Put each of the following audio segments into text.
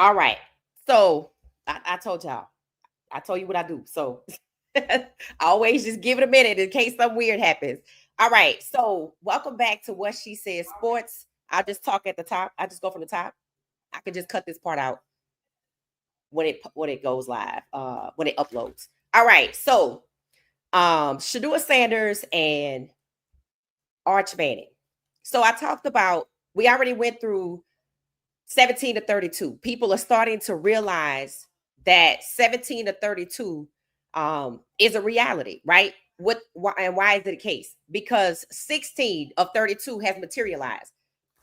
All right. So I told y'all. I told you what I do. So I always just give it a minute in case something weird happens. All right. So welcome back to What She Said Sports. I'll just talk at the top. I just go from the top. I can just cut this part out when it goes live, when it uploads. All right. So Shiloh Sanders and Arch Manning. So I talked about, we already went through 17 to 32. People are starting to realize that 17 to 32 is a reality, right? Why is it a case? Because 16 of 32 has materialized.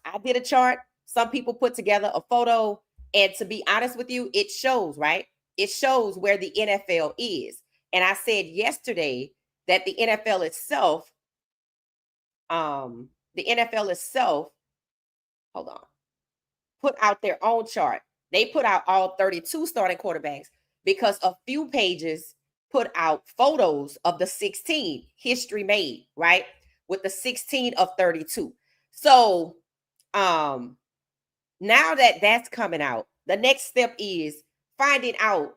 I did a chart. Some people put together a photo, and to be honest with you, it shows, right? It shows where the NFL is. And I said yesterday that the NFL itself, the NFL itself, hold on, put out their own chart. They put out all 32 starting quarterbacks because a few pages put out photos of the 16 history made, right? With the 16 of 32. So now that that's coming out, the next step is finding out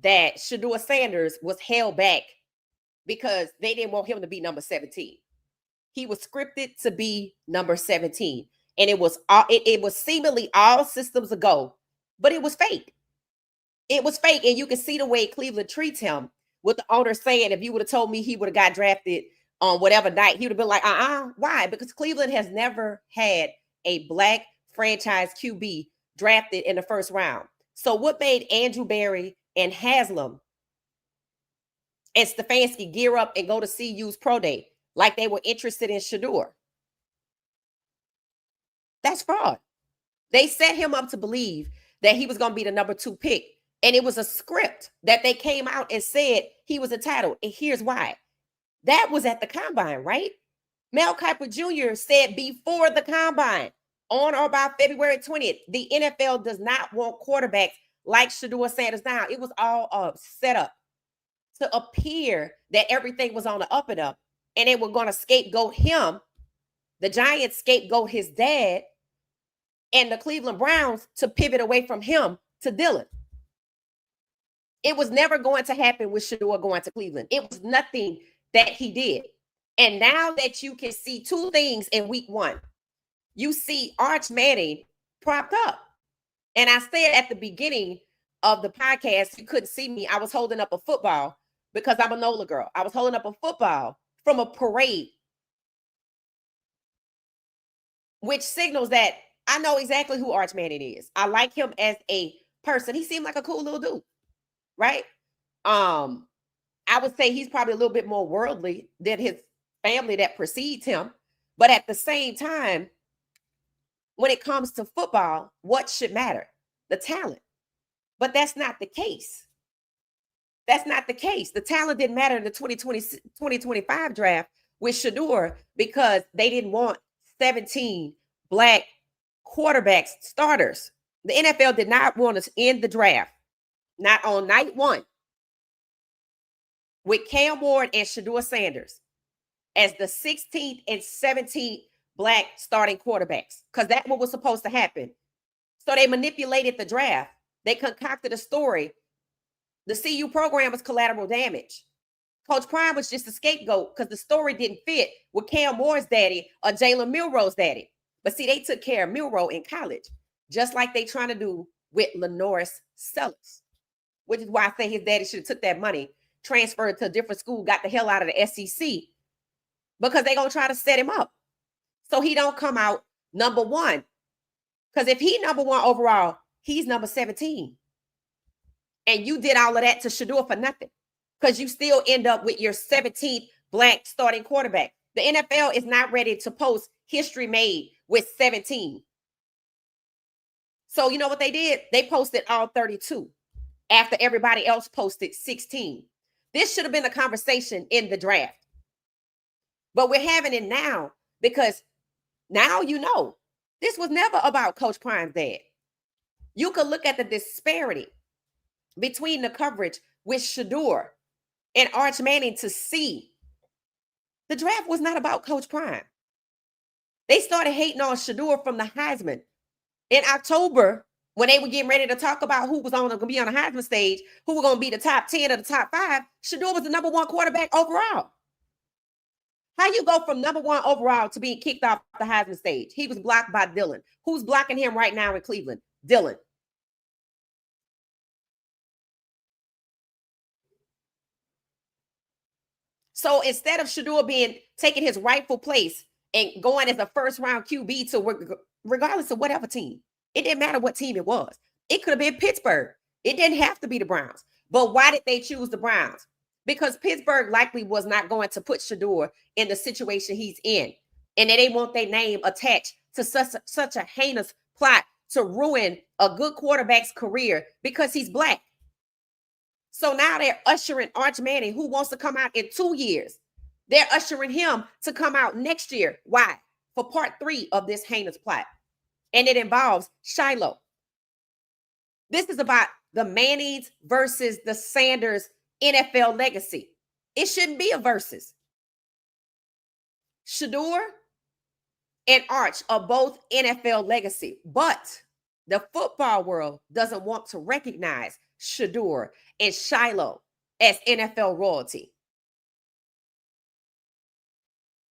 that Shedeur Sanders was held back because they didn't want him to be number 17. He was scripted to be number 17. And it was seemingly all systems a go, but it was fake. It was fake. And you can see the way Cleveland treats him, with the owner saying, if you would have told me he would have got drafted on whatever night, he would have been like, why? Because Cleveland has never had a black franchise QB drafted in the first round. So what made Andrew Berry and Haslam and Stefanski gear up and go to CU's pro day like they were interested in Shedeur? That's fraud. They set him up to believe that he was going to be the number 2 pick. And it was a script that they came out and said he was entitled. And here's why. That was at the combine, right? Mel Kiper Jr. said before the combine, on or by February 20th, the NFL does not want quarterbacks like Shedeur Sanders. Now, it was all set up to appear that everything was on the up and up. And they were going to scapegoat him. The Giants scapegoat his dad, and the Cleveland Browns to pivot away from him to Dylan. It was never going to happen with Shedeur going to Cleveland. It was nothing that he did. And now that you can see two things in week 1, you see Arch Manning propped up. And I said at the beginning of the podcast, you couldn't see me. I was holding up a football because I'm a NOLA girl. I was holding up a football from a parade, which signals that I know exactly who Arch Manning is. I like him as a person. He seemed like a cool little dude, right? I would say he's probably a little bit more worldly than his family that precedes him. But at the same time, when it comes to football, what should matter? The talent. But that's not the case. That's not the case. The talent didn't matter in the 2025 draft with Shedeur because they didn't want 17 black quarterbacks starters. The NFL did not want us in the draft, not on night 1, with Cam Ward and Shedeur Sanders as the 16th and 17th black starting quarterbacks, because that's what was supposed to happen. So they manipulated the draft. They concocted a story. The CU program was collateral damage. Coach Prime was just a scapegoat because the story didn't fit with Cam Ward's daddy or Jalen Milroe's daddy. But see, they took care of Milroe in college, just like they trying to do with Lenoris Sellers, which is why I say his daddy should have took that money, transferred to a different school, got the hell out of the SEC, because they're going to try to set him up so he don't come out number 1. Because if he number 1 overall, he's number 17. And you did all of that to Shedeur for nothing, because you still end up with your 17th black starting quarterback. The NFL is not ready to post history made with 17. So you know what they did? They posted all 32 after everybody else posted 16. This should have been a conversation in the draft. But we're having it now because now you know this was never about Coach Prime's dad. You could look at the disparity between the coverage with Shedeur and Arch Manning to see the draft was not about Coach Prime. They started hating on Shedeur from the Heisman in October When they were getting ready to talk about who was going to be on the Heisman stage, who were going to be the top 10 or the top 5, Shedeur was the number 1 quarterback overall. How you go from number 1 overall to being kicked off the Heisman stage? He was blocked by Dylan. Who's blocking him right now in Cleveland? Dylan. So instead of Shedeur taking his rightful place and going as a first round QB to regardless of whatever team, it didn't matter what team it was. It could have been Pittsburgh. It didn't have to be the Browns. But why did they choose the Browns? Because Pittsburgh likely was not going to put Shedeur in the situation he's in. And they didn't want their name attached to such a heinous plot to ruin a good quarterback's career because he's black. So now they're ushering Arch Manning, who wants to come out in 2 years. They're ushering him to come out next year. Why? For part 3 of this heinous plot. And it involves Shiloh. This is about the Mannings versus the Sanders NFL legacy. It shouldn't be a versus. Shedeur and Arch are both NFL legacy, but the football world doesn't want to recognize Shedeur and Shiloh as NFL royalty.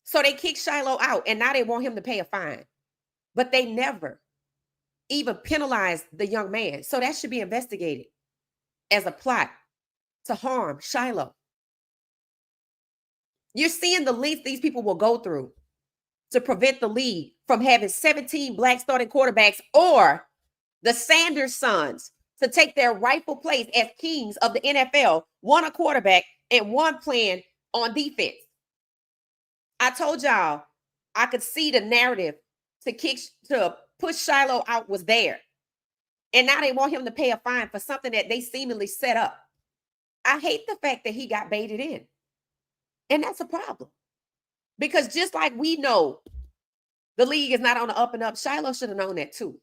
So they kicked Shiloh out, and now they want him to pay a fine. But they never even penalized the young man. So that should be investigated as a plot to harm Shiloh. You're seeing the lengths these people will go through to prevent the league from having 17 black starting quarterbacks or the Sanders sons to take their rightful place as kings of the NFL, one a quarterback and one playing on defense. I told y'all I could see the narrative to push Shiloh out was there. And now they want him to pay a fine for something that they seemingly set up. I hate the fact that he got baited in. And that's a problem. Because just like we know the league is not on the up and up, Shiloh should have known that too.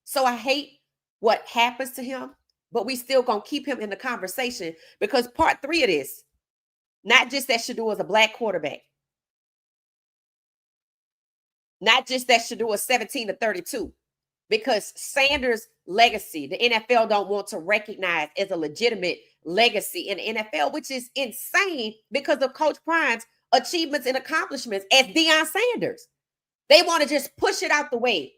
So I hate what happens to him, but we still gonna keep him in the conversation because part 3 of this, not just that Shedeur is a black quarterback, not just that Shedeur is 17 to 32, because Sanders' legacy, the NFL don't want to recognize as a legitimate legacy in the NFL, which is insane because of Coach Prime's achievements and accomplishments as Deion Sanders. They want to just push it out the way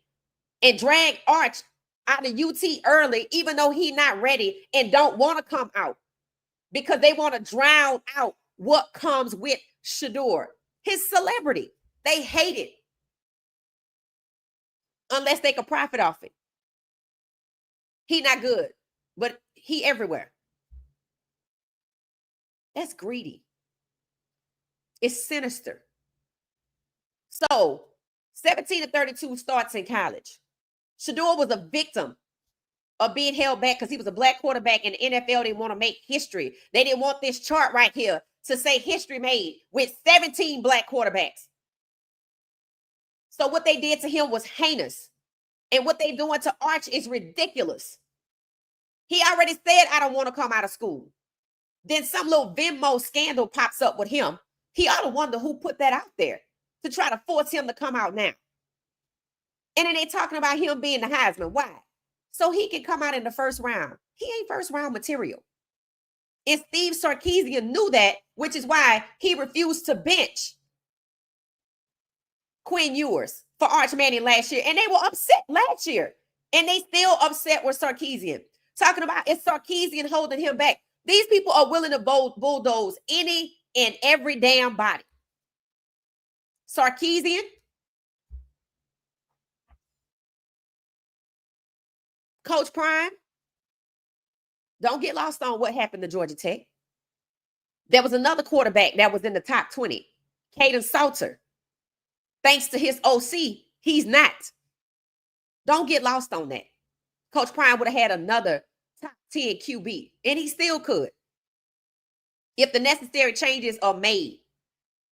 and drag Arch out of UT early, even though he's not ready and don't want to come out because they want to drown out what comes with Shedeur, his celebrity. They hate it unless they can profit off it. He not good, but he everywhere. That's greedy. It's sinister. So 17 to 32 starts in college. Shedeur was a victim of being held back because he was a black quarterback and the NFL didn't want to make history. They didn't want this chart right here to say history made with 17 black quarterbacks. So what they did to him was heinous. And what they doing to Arch is ridiculous. He already said, I don't want to come out of school. Then some little Venmo scandal pops up with him. He ought to wonder who put that out there to try to force him to come out now. And then they talking about him being the Heisman. Why? So he can come out in the first round. He ain't first round material. And Steve Sarkisian knew that, which is why he refused to bench Quinn Ewers for Arch Manning last year. And they were upset last year. And they still upset with Sarkisian. Talking about it's Sarkisian holding him back. These people are willing to bulldoze any and every damn body. Sarkisian, Coach Prime, don't get lost on what happened to Georgia Tech. There was another quarterback that was in the top 20, Caden Salter. Thanks to his OC, he's not. Don't get lost on that. Coach Prime would have had another top 10 QB, and he still could if the necessary changes are made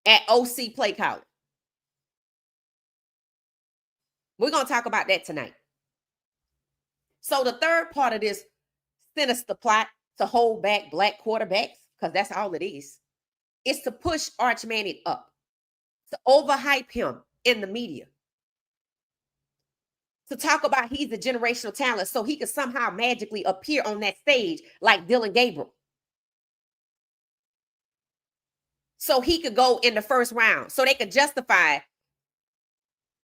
at OC play calling. We're going to talk about that tonight. So the third part of this sinister plot to hold back black quarterbacks, because that's all it is to push Arch Manning up, to overhype him in the media. to talk about he's a generational talent so he could somehow magically appear on that stage like Dylan Gabriel. So he could go in the first round. So they could justify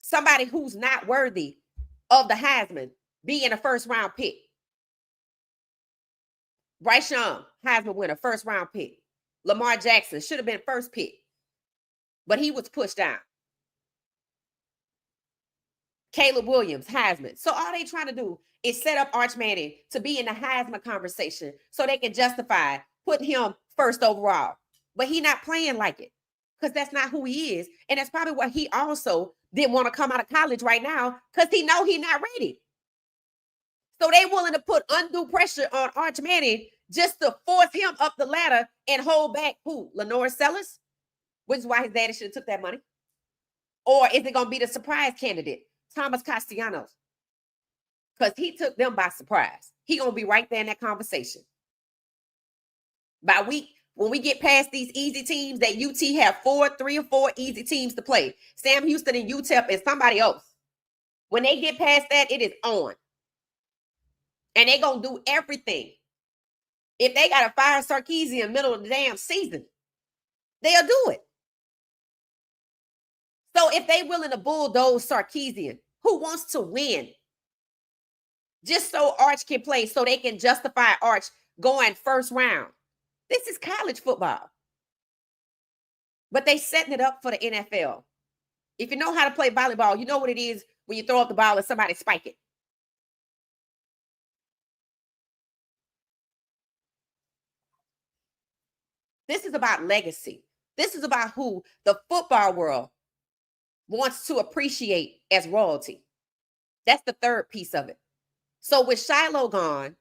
somebody who's not worthy of the Heisman being a first round pick. Bryce Young, Heisman winner, first round pick. Lamar Jackson should have been first pick, but he was pushed down. Caleb Williams, Heisman. So all they trying to do is set up Arch Manning to be in the Heisman conversation so they can justify putting him first overall. But he not playing like it because that's not who he is. And that's probably why he also didn't want to come out of college right now because he know he's not ready. So they willing to put undue pressure on Arch Manning just to force him up the ladder and hold back who? Lenore Sellers? Which is why his daddy should have took that money. Or is it going to be the surprise candidate, Thomas Castellanos? Because he took them by surprise. He going to be right there in that conversation. By week, when we get past these easy teams that UT have 3 or 4 easy teams to play, Sam Houston and UTEP and somebody else. When they get past that, it is on. And they're going to do everything. If they got to fire Sarkisian in the middle of the damn season, they'll do it. So if they willing to bulldoze Sarkisian, who wants to win? Just so Arch can play, so they can justify Arch going first round. This is college football. But they setting it up for the NFL. If you know how to play volleyball, you know what it is when you throw up the ball and somebody spike it. This is about legacy. This is about who the football world wants to appreciate as royalty. That's the third piece of it. So with Shiloh gone,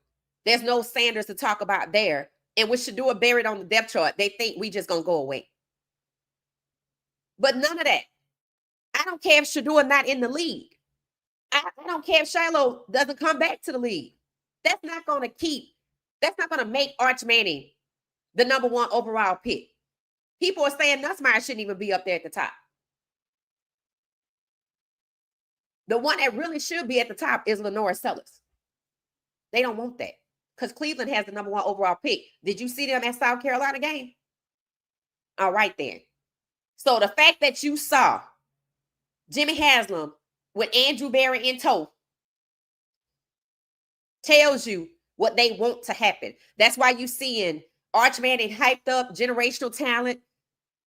there's no Sanders to talk about there. And with Shedeur buried on the depth chart, they think we just going to go away. But none of that. I don't care if Shedeur not in the league. I don't care if Shiloh doesn't come back to the league. That's not going to make Arch Manning the number 1 overall pick. People are saying Nussmeier shouldn't even be up there at the top. The one that really should be at the top is Lenore Sellers. They don't want that because Cleveland has the number 1 overall pick. Did you see them at South Carolina game? All right, then. So the fact that you saw Jimmy Haslam with Andrew Berry in tow tells you what they want to happen. That's why you seeing Arch Manning hyped up, generational talent,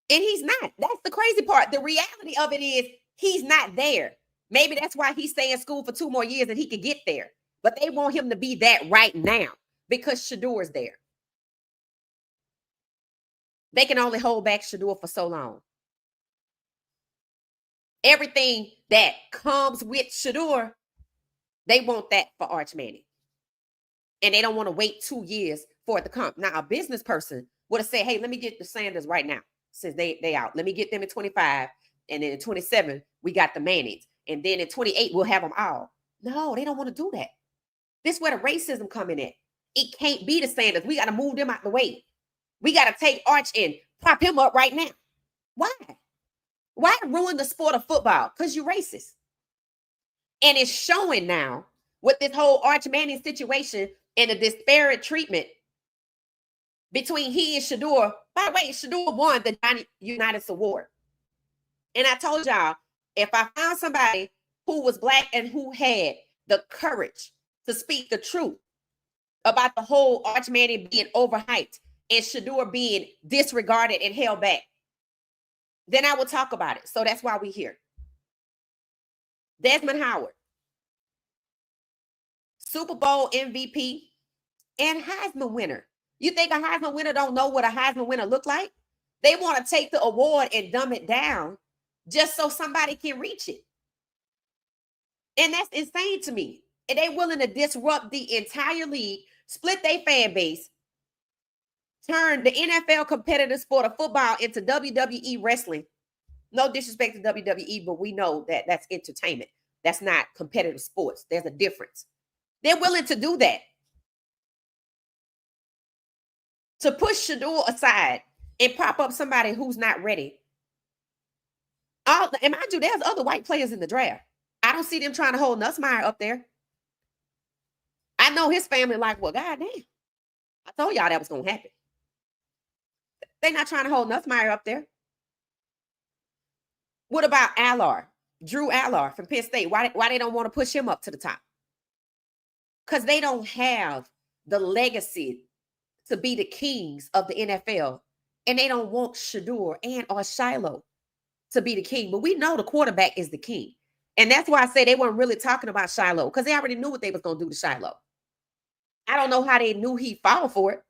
and he's not. That's the crazy part. The reality of it is he's not there. Maybe that's why he's staying in school for 2 more years and he could get there. But they want him to be that right now because Shedeur's there. They can only hold back Shedeur for so long. Everything that comes with Shedeur, they want that for Arch Manning. And they don't want to wait 2 years for it to come. Now, a business person would have said, hey, let me get the Sanders right now since they out. Let me get them in 25. And then in 27, we got the Mannings. And then in 28, we'll have them all. No, they don't want to do that. This is where the racism coming in. It can't be the Sanders. We got to move them out the way. We got to take Arch and prop him up right now. Why? Why ruin the sport of football? Because you're racist. And it's showing now with this whole Arch Manning situation and the disparate treatment between he and Shedeur. By the way, Shedeur won the United Award. And I told y'all, if I found somebody who was Black and who had the courage to speak the truth about the whole Arch Manning being overhyped and Shedeur being disregarded and held back, then I will talk about it. So that's why we're here. Desmond Howard, Super Bowl MVP and Heisman winner. You think a Heisman winner don't know what a Heisman winner look like? They want to take the award and dumb it down just so somebody can reach it. And that's insane to me. And they willing to disrupt the entire league, split their fan base, turn the NFL competitive sport of football into WWE wrestling. No disrespect to WWE, but we know that that's entertainment. That's not competitive sports. There's a difference. They're willing to do that. To push Shedeur aside and prop up somebody who's not ready. And mind you, there's other white players in the draft. I I don't see them trying to hold Nussmeier up there. I know his family like, well, goddamn. I told y'all that was going to happen. They're not trying to hold Nussmeier up there. What about Allard? Drew Allard from Penn State. Why they don't want to push him up to the top? Because they don't have the legacy to be the kings of the NFL. And they don't want Shedeur and or Shiloh to be the king. But we know the quarterback is the king. And that's why I say they weren't really talking about Shiloh, because they already knew what they was going to do to Shiloh. I don't know how they knew he'd fall for it.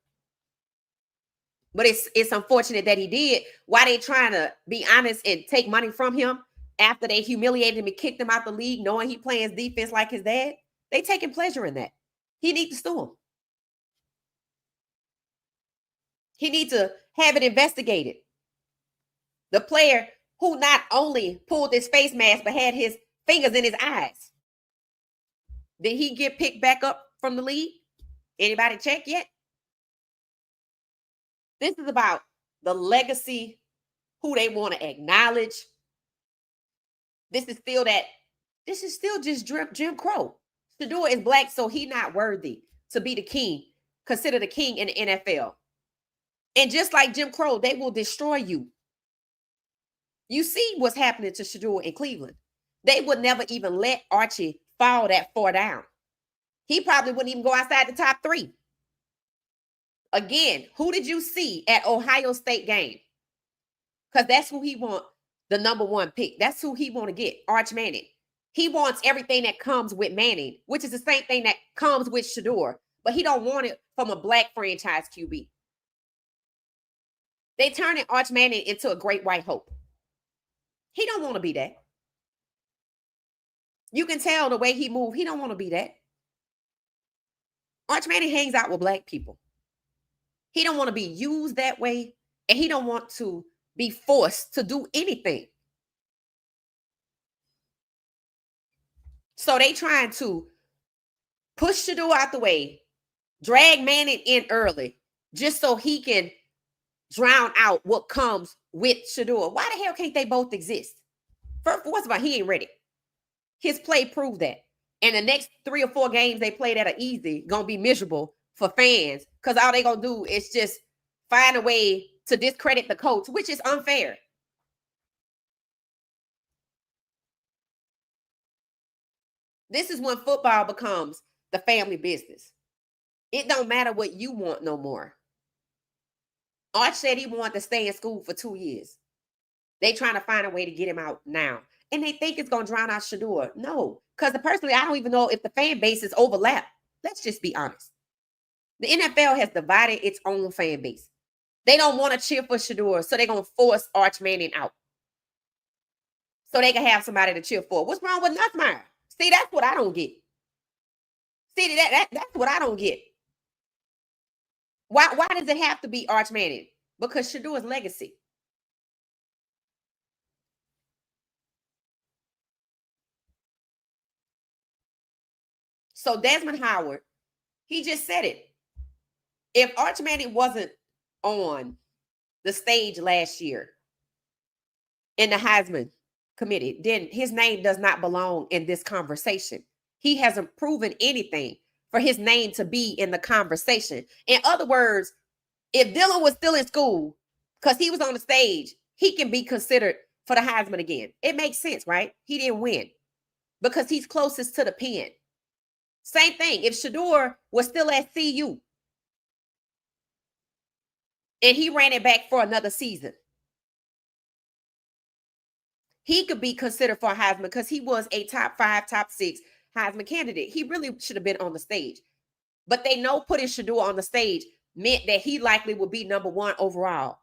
But it's unfortunate that he did. Why they trying to be honest and take money from him after they humiliated him and kicked him out the league, knowing he plays defense like his dad? They taking pleasure in that. He needs to sue him. He needs to have it investigated. The player who not only pulled his face mask, but had his fingers in his eyes. Did he get picked back up from the league? Anybody check yet? This is about the legacy, who they want to acknowledge. This is still just Jim Crow. Shedeur is black, so he not worthy to be the king, considered the king in the NFL. And just like Jim Crow, they will destroy you. You see what's happening to Shedeur in Cleveland. They would never even let Archie fall that far down. He probably wouldn't even go outside the top 3. Again, who did you see at Ohio State game? Because that's who he want, the number 1 pick. That's who he want to get, Arch Manning. He wants everything that comes with Manning, which is the same thing that comes with Shedeur, but he don't want it from a black franchise QB. They turning Arch Manning into a great white hope. He don't want to be that. You can tell the way he moved. He don't want to be that. Arch Manning hangs out with black people. He don't want to be used that way, and he don't want to be forced to do anything. So they trying to push Shedeur out the way, drag Manning in early, just so he can drown out what comes with Shedeur. Why the hell can't they both exist? First of all, he ain't ready. His play proved that. And the next 3 or 4 games they play that are easy, gonna be miserable for fans, because all they gonna do is just find a way to discredit the coach, which is unfair. This is when football becomes the family business. It don't matter what you want no more. Arch said he wanted to stay in school for 2 years. They trying to find a way to get him out now. And they think it's going to drown out Shedeur. No, because personally, I don't even know if the fan bases overlap. Let's just be honest. The NFL has divided its own fan base. They don't want to cheer for Shedeur, so they're going to force Arch Manning out, so they can have somebody to cheer for. What's wrong with Nussmeier? See, that's what I don't get. See, that's what I don't get. Why does it have to be Arch Manning? Because Shedeur's legacy. So Desmond Howard, he just said it. If Arch Manning wasn't on the stage last year in the Heisman committee, then his name does not belong in this conversation. He hasn't proven anything for his name to be in the conversation. In other words, if Dylan was still in school because he was on the stage, he can be considered for the Heisman again. It makes sense, right? He didn't win because he's closest to the pen. Same thing. If Shedeur was still at CU and he ran it back for another season, he could be considered for a Heisman because he was a top 5, top 6 Heisman candidate. He really should have been on the stage. But they know putting Shedeur on the stage meant that he likely would be number 1 overall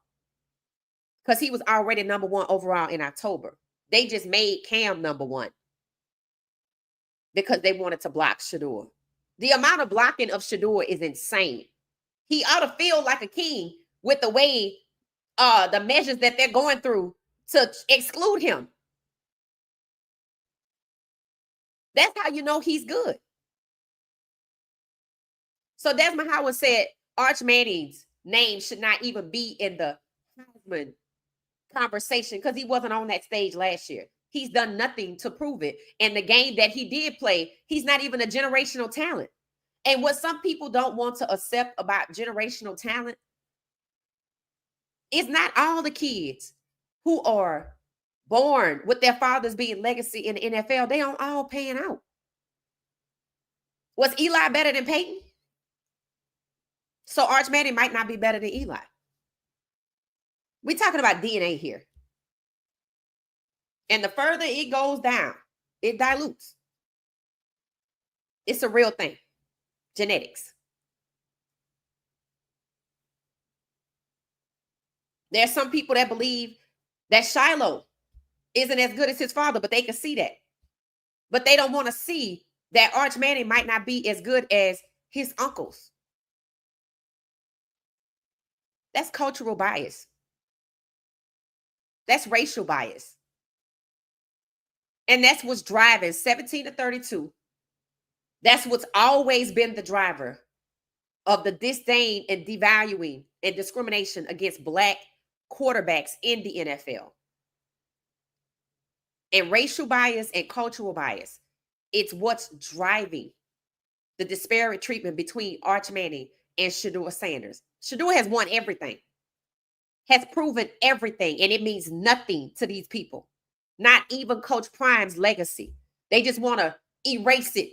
because he was already number 1 overall in October. They just made Cam number 1 because they wanted to block Shedeur. The amount of blocking of Shedeur is insane. He ought to feel like a king with the way the measures that they're going through to exclude him. That's how you know he's good. So Desmond Howard said Arch Manning's name should not even be in the Heisman conversation because he wasn't on that stage last year. He's done nothing to prove it. And the game that he did play, he's not even a generational talent. And what some people don't want to accept about generational talent is not all the kids who are born with their fathers being legacy in the NFL, they don't all pan out. Was Eli better than Peyton? So Arch Manning might not be better than Eli. We're talking about DNA here. And the further it goes down, it dilutes. It's a real thing. Genetics. There's some people that believe that Shiloh isn't as good as his father, but they can see that. But they don't want to see that Arch Manning might not be as good as his uncles. That's cultural bias. That's racial bias. And that's what's driving 17-32. That's what's always been the driver of the disdain and devaluing and discrimination against Black quarterbacks in the NFL. And racial bias and cultural bias, it's what's driving the disparate treatment between Arch Manning and Shedeur Sanders. Shedeur has won everything, has proven everything, and it means nothing to these people. Not even Coach Prime's legacy. They just want to erase it.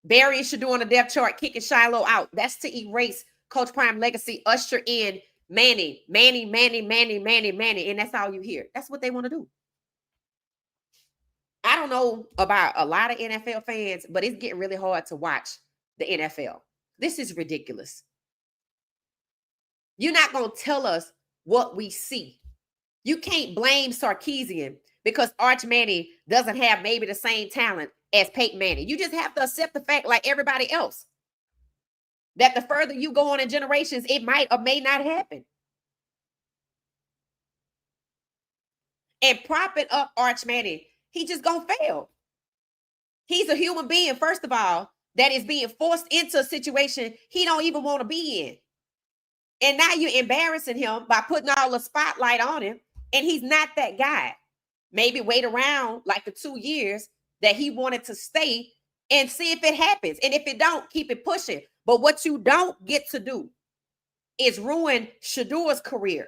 Bury Shedeur on the depth chart, kicking Shiloh out. That's to erase Coach Prime's legacy, usher in Manning, and that's all you hear. That's what they want to do. I don't know about a lot of NFL fans, but it's getting really hard to watch the NFL. This is ridiculous. You're not going to tell us what we see. You can't blame Sarkisian because Arch Manning doesn't have maybe the same talent as Peyton Manning. You just have to accept the fact, like everybody else, that the further you go on in generations, it might or may not happen. And propping up Arch Manning, he just gonna fail. He's a human being, first of all, that is being forced into a situation he don't even want to be in. And now you're embarrassing him by putting all the spotlight on him, and he's not that guy. Maybe wait around like the 2 years that he wanted to stay and see if it happens. And if it don't, keep it pushing. But what you don't get to do is ruin Shedeur's career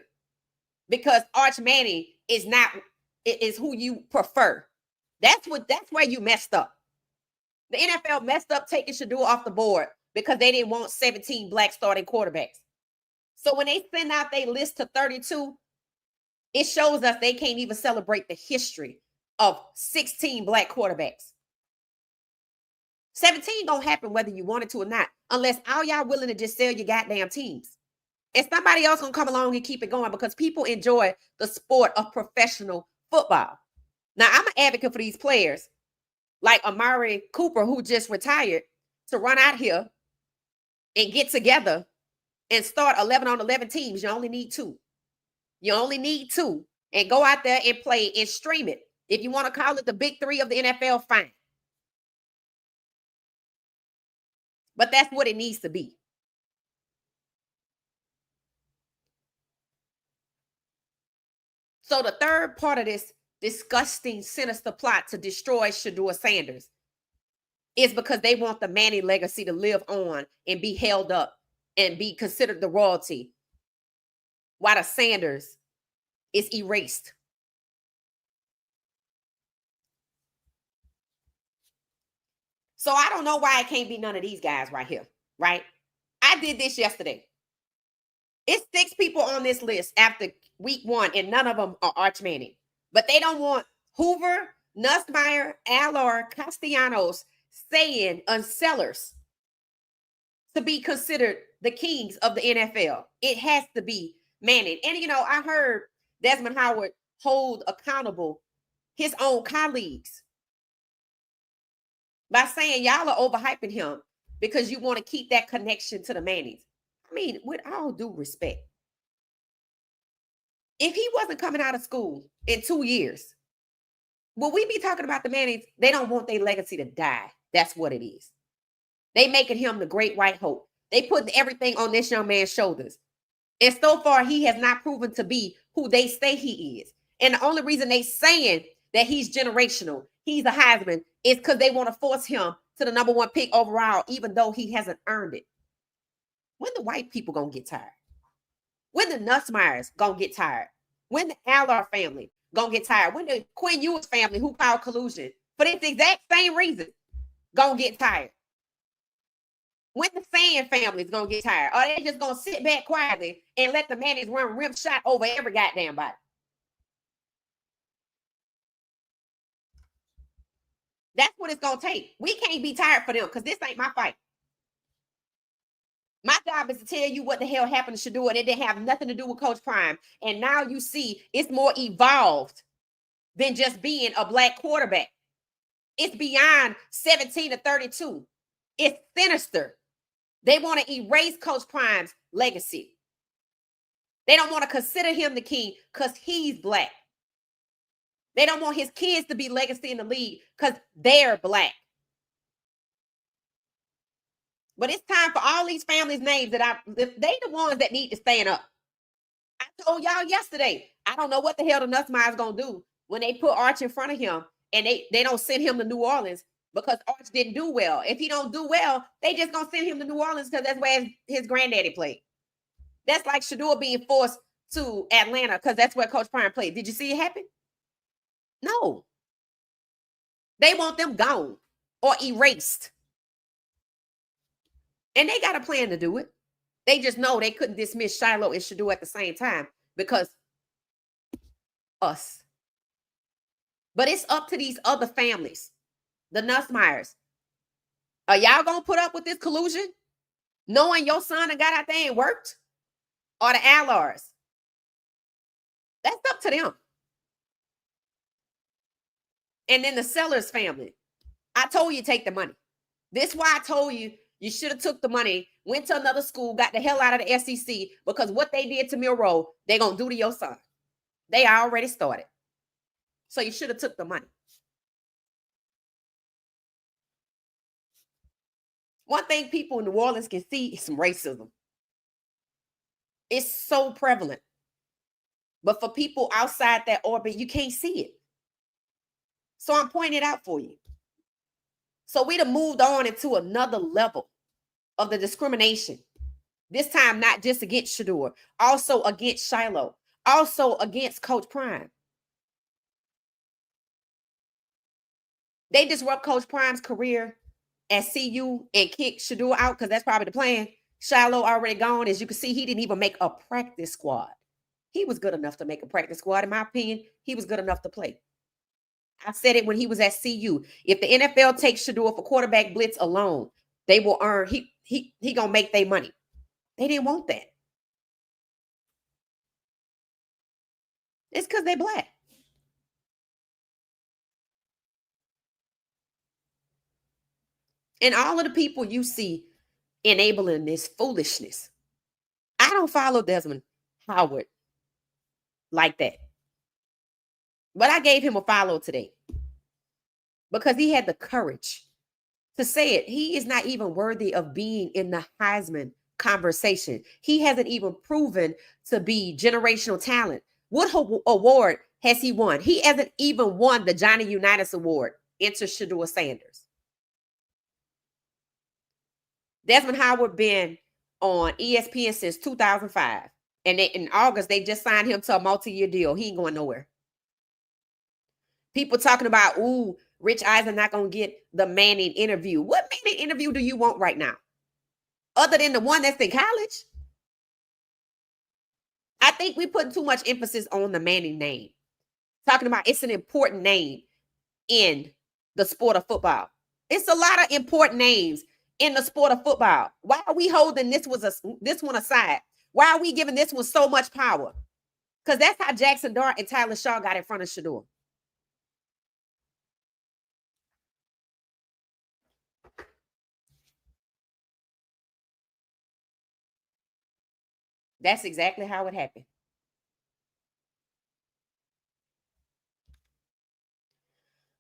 because Arch Manning is who you prefer. That's where you messed up. The NFL messed up taking Shedeur off the board because they didn't want 17 Black starting quarterbacks. So when they send out their list to 32, it shows us they can't even celebrate the history of 16 Black quarterbacks. 17 don't happen whether you want it to or not, unless all y'all willing to just sell your goddamn teams. And somebody else gonna come along and keep it going because people enjoy the sport of professional football. Now, I'm an advocate for these players like Amari Cooper, who just retired, to run out here and get together and start 11 on 11 teams. You only need 2. You only need 2 and go out there and play and stream it. If you want to call it the big 3 of the NFL, fine. But that's what it needs to be. So the third part of this disgusting, sinister plot to destroy Shedeur Sanders is because they want the Manning legacy to live on and be held up and be considered the royalty, while the Sanders is erased. So I don't know why it can't be none of these guys right here, right? I did this yesterday. It's 6 people on this list after week 1, and none of them are Arch Manning. But they don't want Hoover, Nussmeier, Allor, Castellanos, Sayin, and Sellers to be considered the kings of the NFL. It has to be Manning. And, I heard Desmond Howard hold accountable his own colleagues by saying y'all are overhyping him because you want to keep that connection to the Mannings. I mean, with all due respect, if he wasn't coming out of school in 2 years, will we be talking about the Mannings? They don't want their legacy to die. That's what it is. They making him the great white hope. They put everything on this young man's shoulders. And so far, he has not proven to be who they say he is. And the only reason they saying that he's generational, he's a Heisman, is because they want to force him to the number 1 pick overall, even though he hasn't earned it. When the white people gonna get tired? When the Nussmeyers gonna get tired? When the Allard family gonna get tired? When the Quinn Ewers family, who called collusion for this exact same reason, gonna get tired? When the Sand family is gonna get tired? Or they just gonna sit back quietly and let the Mannies run rim shot over every goddamn body? That's what it's gonna take. We can't be tired for them because this ain't my fight. My job is to tell you what the hell happened to Shedeur, and it didn't have nothing to do with Coach Prime. And now you see it's more evolved than just being a black quarterback. It's beyond 17 to 32. It's sinister. They want to erase Coach Prime's legacy. They don't want to consider him the king because he's black. They don't want his kids to be legacy in the league because they're black. But it's time for all these families' names that they the ones that need to stand up. I told y'all yesterday, I don't know what the hell the Nussmeyers gonna do when they put Arch in front of him and they don't send him to New Orleans because Arch didn't do well. If he don't do well, they just gonna send him to New Orleans because that's where his granddaddy played. That's like Shedeur being forced to Atlanta because that's where Coach Prime played. Did you see it happen? No. They want them gone or erased. And they got a plan to do it. They just know they couldn't dismiss Shiloh and Shedeur at the same time because us. But it's up to these other families, the Nussmeyers. Are y'all going to put up with this collusion? Knowing your son and got out there and worked? Or the Allards? That's up to them. And then the Sellers family. I told you take the money. This is why I told you you should have took the money, went to another school, got the hell out of the SEC, because what they did to Milroe, they're going to do to your son. They already started. So you should have took the money. One thing people in New Orleans can see is some racism. It's so prevalent. But for people outside that orbit, you can't see it. So I'm pointing it out for you. So we'd have moved on into another level of the discrimination. This time, not just against Shedeur, also against Shiloh, also against Coach Prime. They disrupt Coach Prime's career at CU and kick Shedeur out because that's probably the plan. Shiloh already gone. As you can see, he didn't even make a practice squad. He was good enough to make a practice squad. In my opinion, he was good enough to play. I said it when he was at CU. If the NFL takes Shedeur for quarterback blitz alone, they will earn, he gonna make their money. They didn't want that. It's because they're black. And all of the people you see enabling this foolishness. I don't follow Desmond Howard like that. But I gave him a follow today because he had the courage to say it. He is not even worthy of being in the Heisman conversation. He hasn't even proven to be generational talent. What award has he won? He hasn't even won the Johnny Unitas Award. Enter Shiloh Sanders. Desmond Howard been on ESPN since 2005. And in August, they just signed him to a multi-year deal. He ain't going nowhere. People talking about, ooh, Rich Eisen not going to get the Manning interview. What Manning interview do you want right now? Other than the one that's in college? I think we put too much emphasis on the Manning name. Talking about it's an important name in the sport of football. It's a lot of important names in the sport of football. Why are we holding this one aside? Why are we giving this one so much power? Because that's how Jackson Dart and Tyler Shaw got in front of Shedeur. That's exactly how it happened.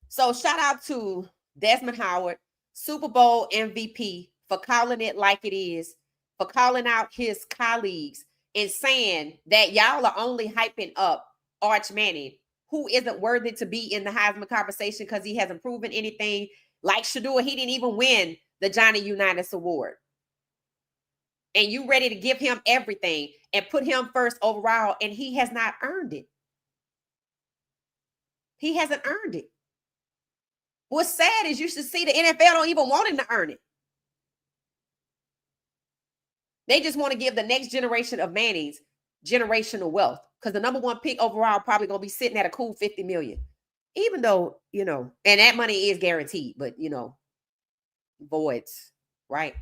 So shout out to Desmond Howard, Super Bowl MVP, for calling it like it is, for calling out his colleagues and saying that y'all are only hyping up Arch Manning who isn't worthy to be in the Heisman conversation because he hasn't proven anything. Like Shedeur, he didn't even win the Johnny Unitas Award. And you ready to give him everything and put him first overall, and he has not earned it. He hasn't earned it. What's sad is you should see the NFL don't even want him to earn it. They just want to give the next generation of Mannings generational wealth because the number one pick overall probably going to be sitting at a cool $50 million. Even though, and that money is guaranteed, but, voids, right?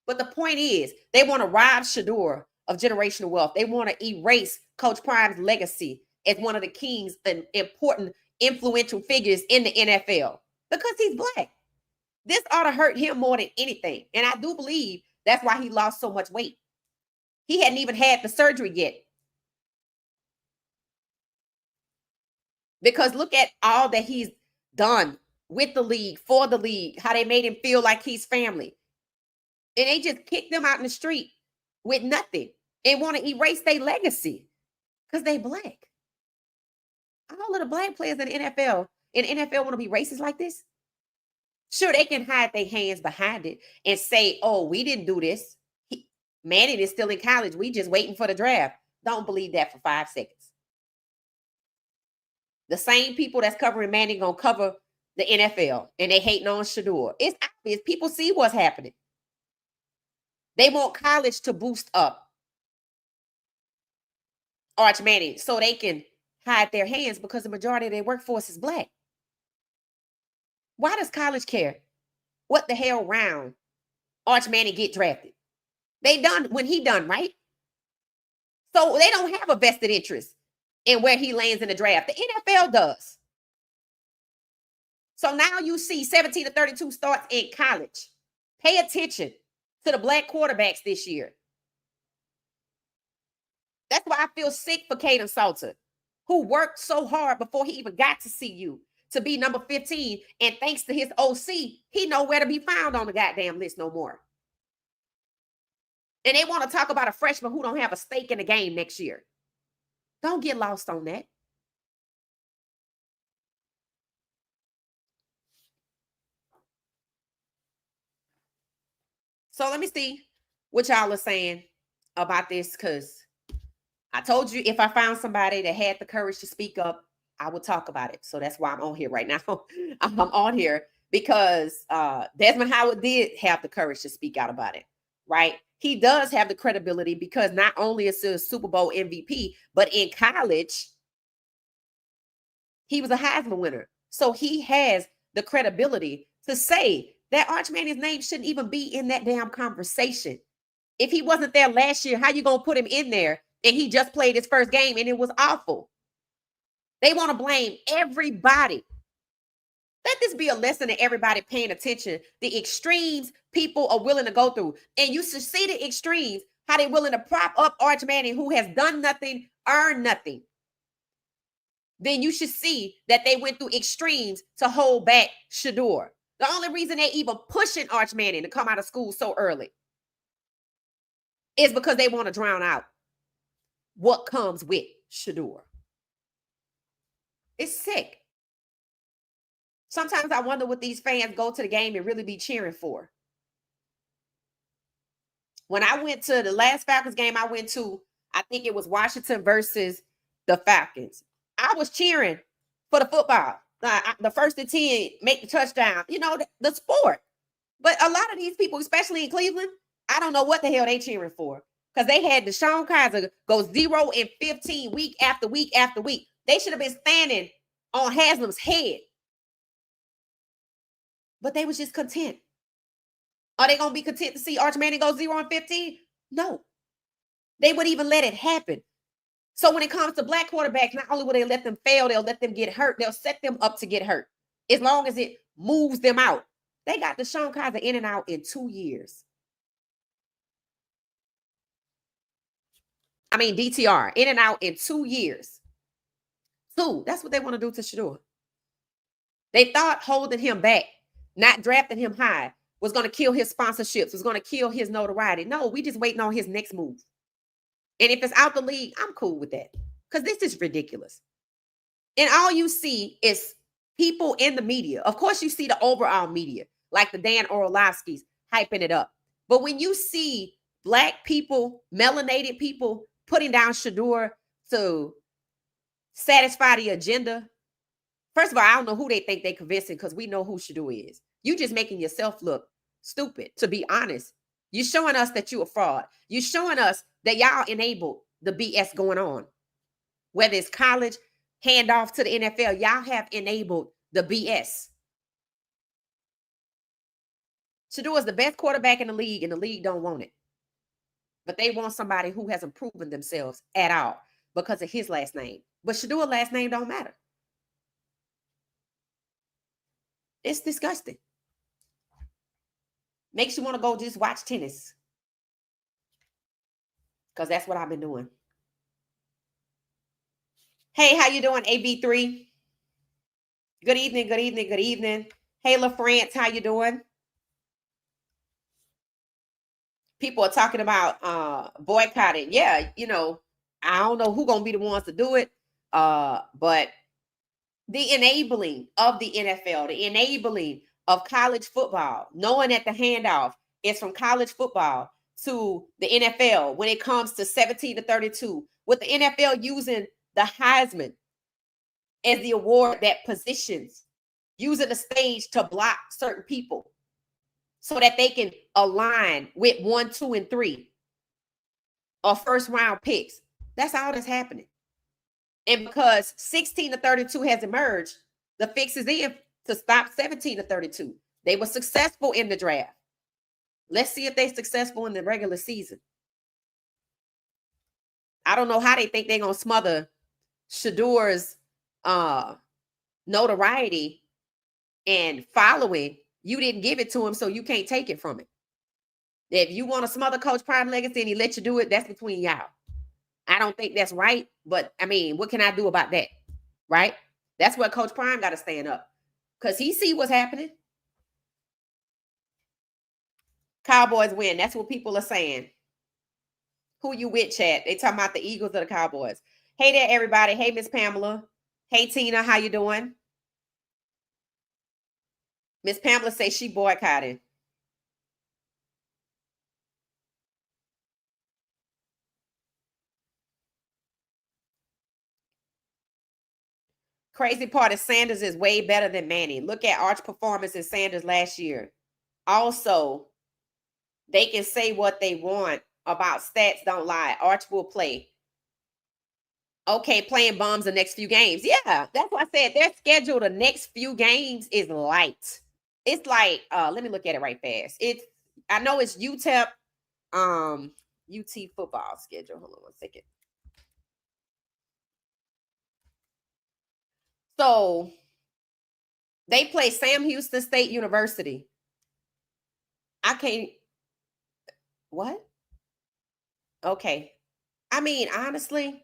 But the point is, they want to rob Shedeur of generational wealth. They want to erase Coach Prime's legacy as one of the kings and important, influential figures in the NFL because he's Black. This ought to hurt him more than anything. And I do believe that's why he lost so much weight. He hadn't even had the surgery yet. Because look at all that he's done with the league, for the league, how they made him feel like he's family. And they just kicked them out in the street with nothing and want to erase their legacy because they Black. All of the Black players in the NFL want to be racist like this? Sure, they can hide their hands behind it and say, oh, we didn't do this. Manning is still in college. We just waiting for the draft. Don't believe that for 5 seconds. The same people that's covering Manning gonna cover the NFL, and they hating on Shedeur. It's obvious. People see what's happening. They want college to boost up Arch Manning so they can hide their hands because the majority of their workforce is Black. Why does college care what the hell round Arch Manning get drafted? They done when he done, right? So they don't have a vested interest in where he lands in the draft. The NFL does. So now you see 17 to 32 starts in college. Pay attention to the Black quarterbacks this year. That's why I feel sick for Kaden Salter, who worked so hard before he even got to CU to be number 15. And thanks to his OC, he nowhere to be found on the goddamn list no more. And they want to talk about a freshman who don't have a stake in the game next year. Don't get lost on that. So let me see what y'all are saying about this, because I told you if I found somebody that had the courage to speak up, I would talk about it. So that's why I'm on here right now. I'm on here because Desmond Howard did have the courage to speak out about it, right? He does have the credibility because not only is he a Super Bowl MVP, but in college, he was a Heisman winner. So he has the credibility to say that Arch Manning's name shouldn't even be in that damn conversation. If he wasn't there last year, how you going to put him in there? And he just played his first game and it was awful. They want to blame everybody. Let this be a lesson to everybody paying attention. The extremes people are willing to go through. And you should see the extremes, how they're willing to prop up Arch Manning, who has done nothing, earned nothing. Then you should see that they went through extremes to hold back Shedeur. The only reason they even pushing Arch Manning to come out of school so early is because they want to drown out what comes with Shedeur. It's sick. Sometimes I wonder what these fans go to the game and really be cheering for. When I went to the last Falcons game I went to, I think it was Washington versus the Falcons. I was cheering for the football. The first and 10 make the touchdown, the sport. But a lot of these people, especially in Cleveland, I don't know what the hell they cheering for. Because they had Deshaun Kaiser go 0-15 week after week after week. They should have been standing on Haslam's head. But they was just content. Are they going to be content to see Arch Manning go 0-15? No. They would even let it happen. So when it comes to Black quarterbacks, not only will they let them fail, they'll let them get hurt. They'll set them up to get hurt as long as it moves them out. They got Deshaun Kaiser in and out in 2 years. I mean, DTR, in and out in 2 years. 2. That's what they want to do to Shedeur. They thought holding him back, not drafting him high, was going to kill his sponsorships, was going to kill his notoriety. No, we just waiting on his next move. And if it's out the league, I'm cool with that. Because this is ridiculous. And all you see is people in the media. Of course, you see the overall media, like the Dan Orlovsky's hyping it up. But when you see Black people, melanated people putting down Shedeur to satisfy the agenda, first of all, I don't know who they think they're convincing, because we know who Shedeur is. You just making yourself look stupid, to be honest. You're showing us that you're a fraud. You're showing us that y'all enabled the BS going on. Whether it's college, handoff to the NFL, y'all have enabled the BS. Shedeur is the best quarterback in the league, and the league don't want it. But they want somebody who hasn't proven themselves at all because of his last name. But Shedeur's last name don't matter. It's disgusting. Makes you want to go just watch tennis. Because that's what I've been doing. Hey, how you doing, AB3? Good evening, good evening, good evening. Hey, LaFrance, how you doing? People are talking about boycotting. Yeah, you know, I don't know who's going to be the ones to do it. But the enabling of the NFL, the enabling of college football, knowing that the handoff is from college football to the NFL when it comes to 17 to 32, with the NFL using the Heisman as the award that positions, using the stage to block certain people so that they can align with 1, 2, and 3 or first round picks. That's all that's happening. And because 16 to 32 has emerged, the fix is in to stop 17 to 32. They were successful in the draft. Let's see if they're successful in the regular season. I don't know how they think they're going to smother Shedeur's notoriety and following. You didn't give it to him, so you can't take it from him. If you want to smother Coach Prime legacy and he let you do it, that's between y'all. I don't think that's right, but I mean, what can I do about that? Right? That's where Coach Prime got to stand up, because he see what's happening. Cowboys win. That's what people are saying. Who you with, chat? They talking about the Eagles or the Cowboys. Hey there, everybody. Hey, Miss Pamela. Hey, Tina. How you doing? Miss Pamela says she boycotting. Crazy part is Sanders is way better than Manning. Look at Arch performance in Sanders last year. Also, they can say what they want about stats don't lie. Arch will play. Okay, playing bombs the next few games. Yeah, that's what I said. Their schedule the next few games is light. It's like, let me look at it right fast. I know it's UTEP, UT football schedule. Hold on one second. So they play Sam Houston State University. I can't. What? Okay. I mean, honestly,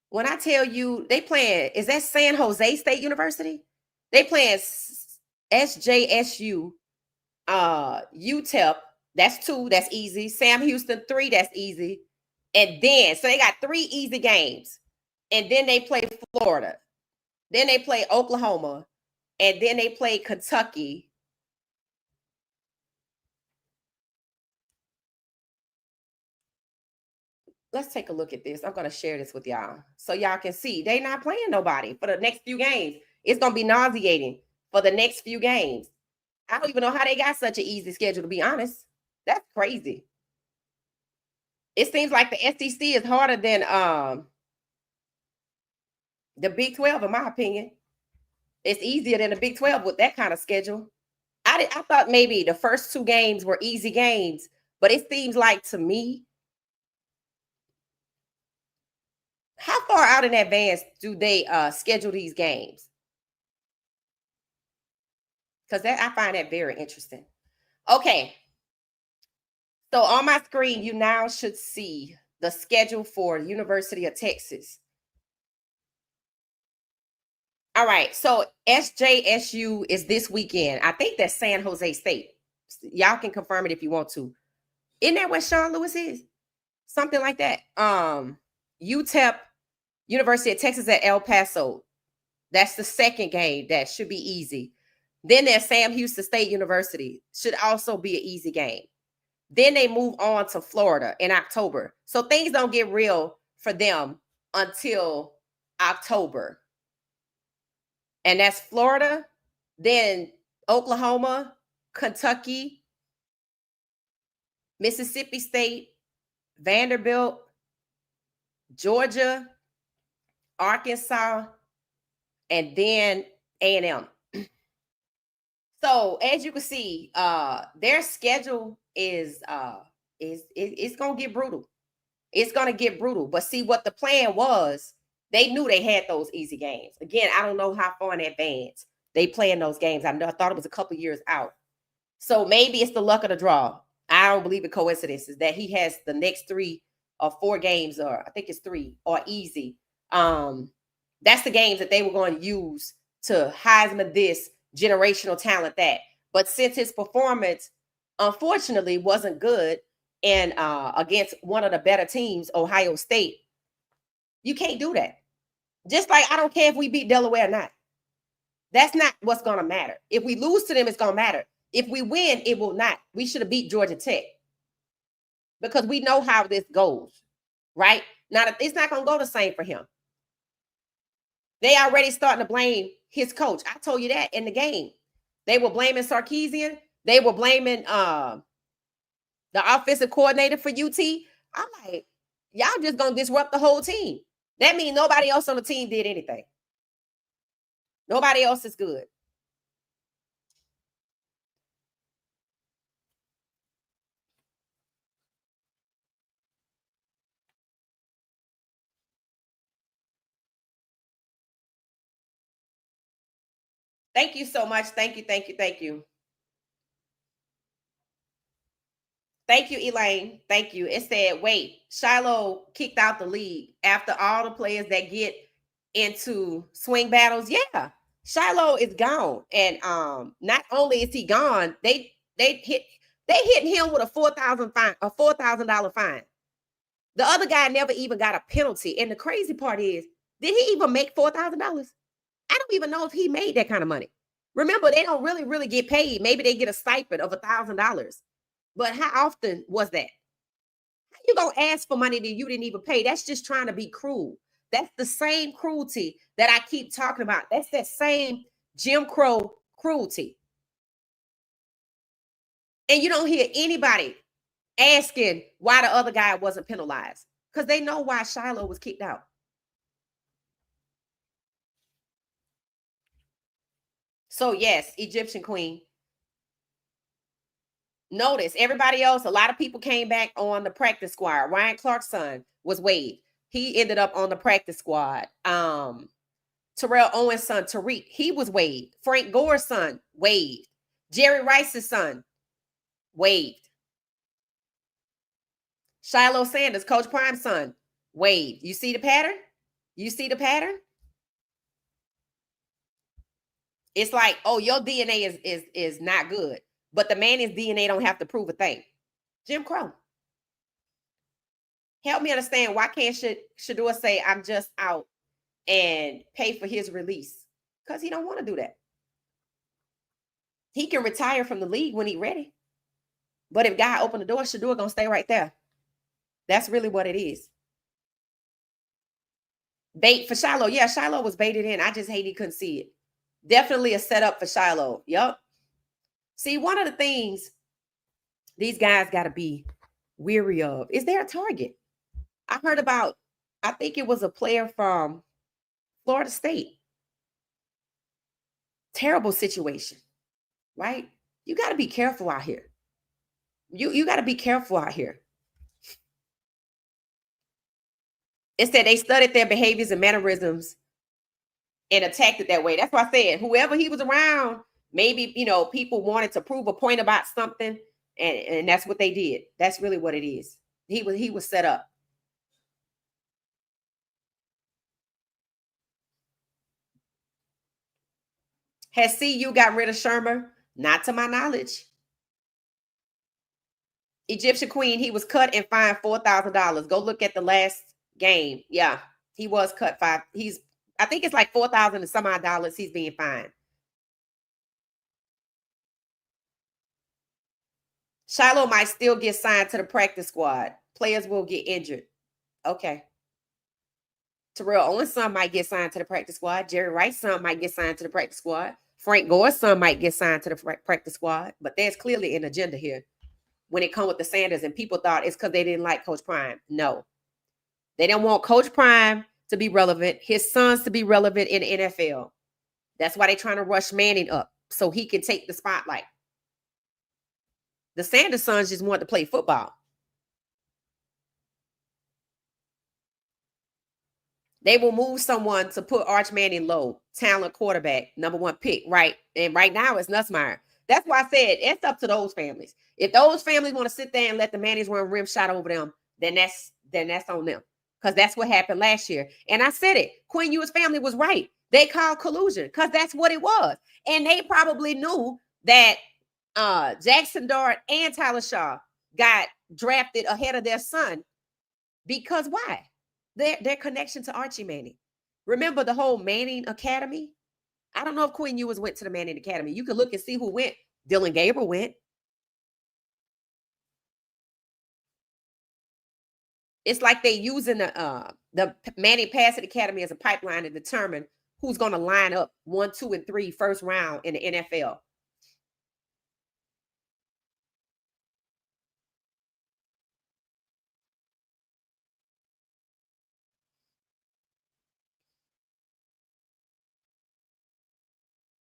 when I tell you they playing, is that San Jose State University? They playing SJSU, UTEP. That's 2. That's easy. Sam Houston 3. That's easy. And then, so they got 3 easy games. And then they play Florida. Then they play Oklahoma. And then they play Kentucky. Let's take a look at this. I'm going to share this with y'all so y'all can see they not playing nobody for the next few games. It's going to be nauseating for the next few games. I don't even know how they got such an easy schedule, to be honest. That's crazy. It seems like the SEC is harder than the Big 12, in my opinion. It's easier than the Big 12 with that kind of schedule. I thought maybe the first 2 games were easy games, but it seems like to me, how far out in advance do they schedule these games? Because I find that very interesting. Okay. So on my screen, you now should see the schedule for University of Texas. All right. So SJSU is this weekend. I think that's San Jose State. Y'all can confirm it if you want to. Isn't that where Sean Lewis is? Something like that. UTEP, University of Texas at El Paso. That's the second game that should be easy. Then there's Sam Houston State University. Should also be an easy game. Then they move on to Florida in October. So things don't get real for them until October. And that's Florida, then Oklahoma, Kentucky, Mississippi State, Vanderbilt, Georgia, Arkansas, and then A&M. So as you can see, their schedule is it's gonna get brutal. It's gonna get brutal. But see what the plan was, they knew they had those easy games. Again, I don't know how far in advance they playing those games. I thought it was a couple years out. So maybe it's the luck of the draw. I don't believe in coincidences that he has the next 3 or 4 games, or I think it's 3, are easy. That's the games that they were going to use to Heisman this, generational talent that. But since his performance, unfortunately, wasn't good and against one of the better teams, Ohio State, you can't do that. Just like I don't care if we beat Delaware or not. That's not what's going to matter. If we lose to them, it's going to matter. If we win, it will not. We should have beat Georgia Tech because we know how this goes, right? Now, it's not going to go the same for him. They already starting to blame his coach. I told you that in the game. They were blaming Sarkisian. They were blaming the offensive coordinator for UT. I'm like, y'all just going to disrupt the whole team. That means nobody else on the team did anything. Nobody else is good. Thank you so much. Thank you, thank you, thank you. Thank you, Elaine. Thank you. It said, wait, Shiloh kicked out the league after all the players that get into swing battles. Yeah, Shiloh is gone. And not only is he gone, they hit him with a $4,000 fine. The other guy never even got a penalty. And the crazy part is, did he even make $4,000? I don't even know if he made that kind of money. Remember, they don't really get paid. Maybe they get a stipend of $1,000. But how often was that? How you gonna ask for money that you didn't even pay? That's just trying to be cruel. That's the same cruelty that I keep talking about. That's that same Jim Crow cruelty. And you don't hear anybody asking why the other guy wasn't penalized because they know why Shiloh was kicked out. So yes, Egyptian Queen. Notice everybody else, a lot of people came back on the practice squad. Ryan Clark's son was waived. He ended up on the practice squad. Terrell Owens' son, Tariq, he was waived. Frank Gore's son, waived. Jerry Rice's son, waived. Shiloh Sanders, Coach Prime's son, waived. You see the pattern? You see the pattern? It's like, oh, your DNA is not good. But the man in DNA don't have to prove a thing. Jim Crow. Help me understand, why can't Shedeur say, I'm just out and pay for his release? Because he don't want to do that. He can retire from the league when he's ready. But if God open the door, Shedeur going to stay right there. That's really what it is. Bait for Shiloh. Yeah, Shiloh was baited in. I just hate he couldn't see it. Definitely a setup for Shiloh. Yep. See, one of the things these guys got to be weary of is their target. I heard about, I think it was a player from Florida State. Terrible situation, right? You got to be careful out here. You got to be careful out here. It said they studied their behaviors and mannerisms and attacked it that way. That's why I said whoever he was around, maybe, people wanted to prove a point about something, and that's what they did. That's really what it is. He was set up. Has CU got rid of Shermer? Not to my knowledge. Egyptian Queen, he was cut and fined $4,000. Go look at the last game. Yeah, he was cut he's I think it's like $4,000 and some odd dollars he's being fined. Shiloh might still get signed to the practice squad. Players will get injured. Okay. Terrell Owens' son might get signed to the practice squad. Jerry Rice's son might get signed to the practice squad. Frank Gore's son might get signed to the practice squad. But there's clearly an agenda here when it comes with the Sanders, and people thought it's because they didn't like Coach Prime. No. They didn't want Coach Prime to be relevant, his sons to be relevant in the NFL. That's why they're trying to rush Manning up so he can take the spotlight. The Sanders sons just want to play football. They will move someone to put Arch Manning low, talent quarterback, number 1 pick, right? And right now it's Nussmeier. That's why I said it's up to those families. If those families want to sit there and let the Mannings run rim shot over them, then that's on them. Because that's what happened last year. And I said it. Quinn Ewers' family was right. They called collusion because that's what it was. And they probably knew that Jackson Dart and Tyler Shaw got drafted ahead of their son. Because why? Their connection to Archie Manning. Remember the whole Manning Academy? I don't know if Quinn Ewers went to the Manning Academy. You can look and see who went. Dylan Gabriel went. It's like they using the Manning Passing Academy as a pipeline to determine who's going to line up 1, 2, and 3 first round in the NFL.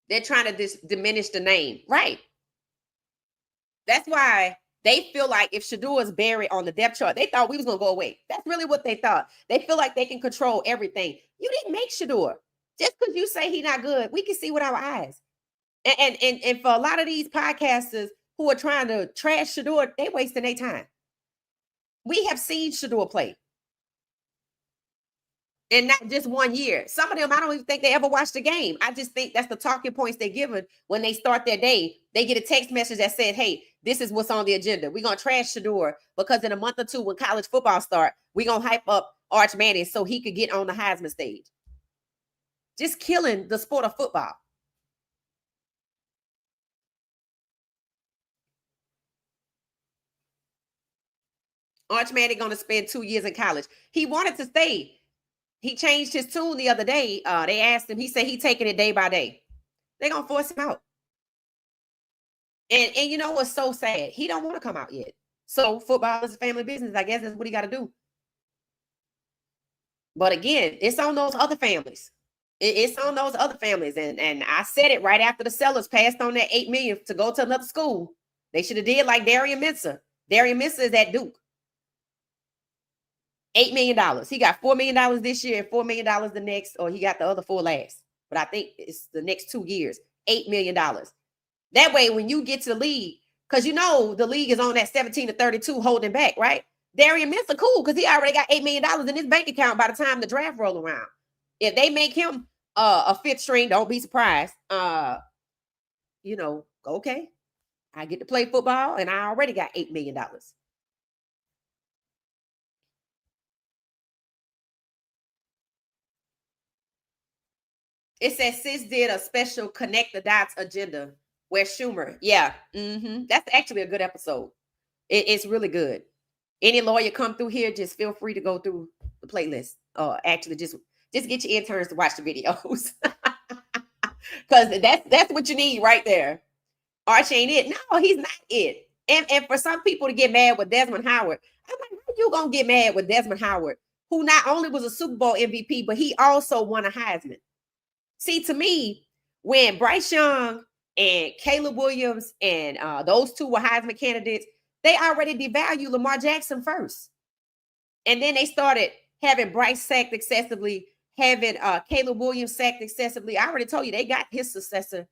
They're trying to diminish the name. Right. That's why they feel like if Shedeur is buried on the depth chart, they thought we was going to go away. That's really what they thought. They feel like they can control everything. You didn't make Shedeur. Just because you say he's not good, we can see with our eyes. And for a lot of these podcasters who are trying to trash Shedeur, they wasting their time. We have seen Shedeur play. And not just 1 year. Some of them, I don't even think they ever watched the game. I just think that's the talking points they're given when they start their day. They get a text message that said, hey, this is what's on the agenda. We're going to trash Shedeur because in a month or two when college football starts, we're going to hype up Arch Manning so he could get on the Heisman stage. Just killing the sport of football. Arch Manning going to spend 2 years in college. He wanted to stay. He changed his tune the other day. They asked him. He said he taking it day by day. They're going to force him out. And you know what's so sad? He don't want to come out yet. So football is a family business. I guess that's what he got to do. But again, it's on those other families. It's on those other families. And I said it right after the sellers passed on that $8 million to go to another school. They should have did like Darian Mensah. Darian Mensah is at Duke. $8 million. He got $4 million this year and $4 million the next, or he got the other 4 last. But I think it's the next 2 years, $8 million. That way, when you get to the league, because you know the league is on that 17 to 32 holding back, right? Darian Mensah cool because he already got $8 million in his bank account by the time the draft roll around. If they make him a 5th string, don't be surprised. Okay, I get to play football and I already got $8 million. It says Sis did a special connect the dots agenda where Schumer, that's actually a good episode. It's really good. Any lawyer come through here, just feel free to go through the playlist. Actually, just get your interns to watch the videos because that's what you need right there. Arch ain't it? No, he's not it. And for some people to get mad with Desmond Howard, I'm like, how you gonna get mad with Desmond Howard, who not only was a Super Bowl MVP, but he also won a Heisman? See, to me, when Bryce Young and Caleb Williams and those two were Heisman candidates, they already devalued Lamar Jackson first. And then they started having Bryce sacked excessively, having Caleb Williams sacked excessively. I already told you they got his successor.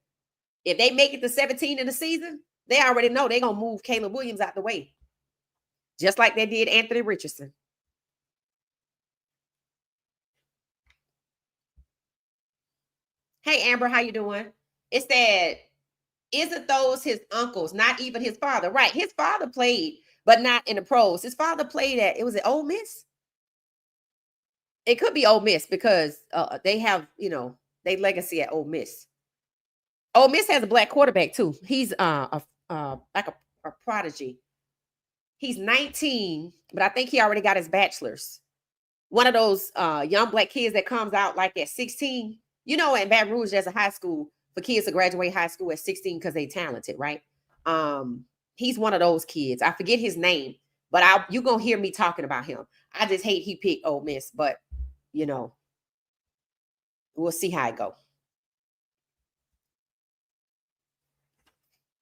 If they make it to 17 in the season, they already know they're going to move Caleb Williams out the way. Just like they did Anthony Richardson. Hey, Amber, how you doing? It said, isn't those his uncles, not even his father? Right. His father played, but not in the pros. His father played it was at Ole Miss. It could be Ole Miss because they have, they legacy at Ole Miss. Ole Miss has a black quarterback too. He's like a prodigy. He's 19, but I think he already got his bachelor's. One of those young black kids that comes out like at 16. In Baton Rouge, there's a high school for kids to graduate high school at 16 because they talented, right? He's one of those kids. I forget his name, but you gonna hear me talking about him. I just hate he picked Ole Miss, but you know, we'll see how it go.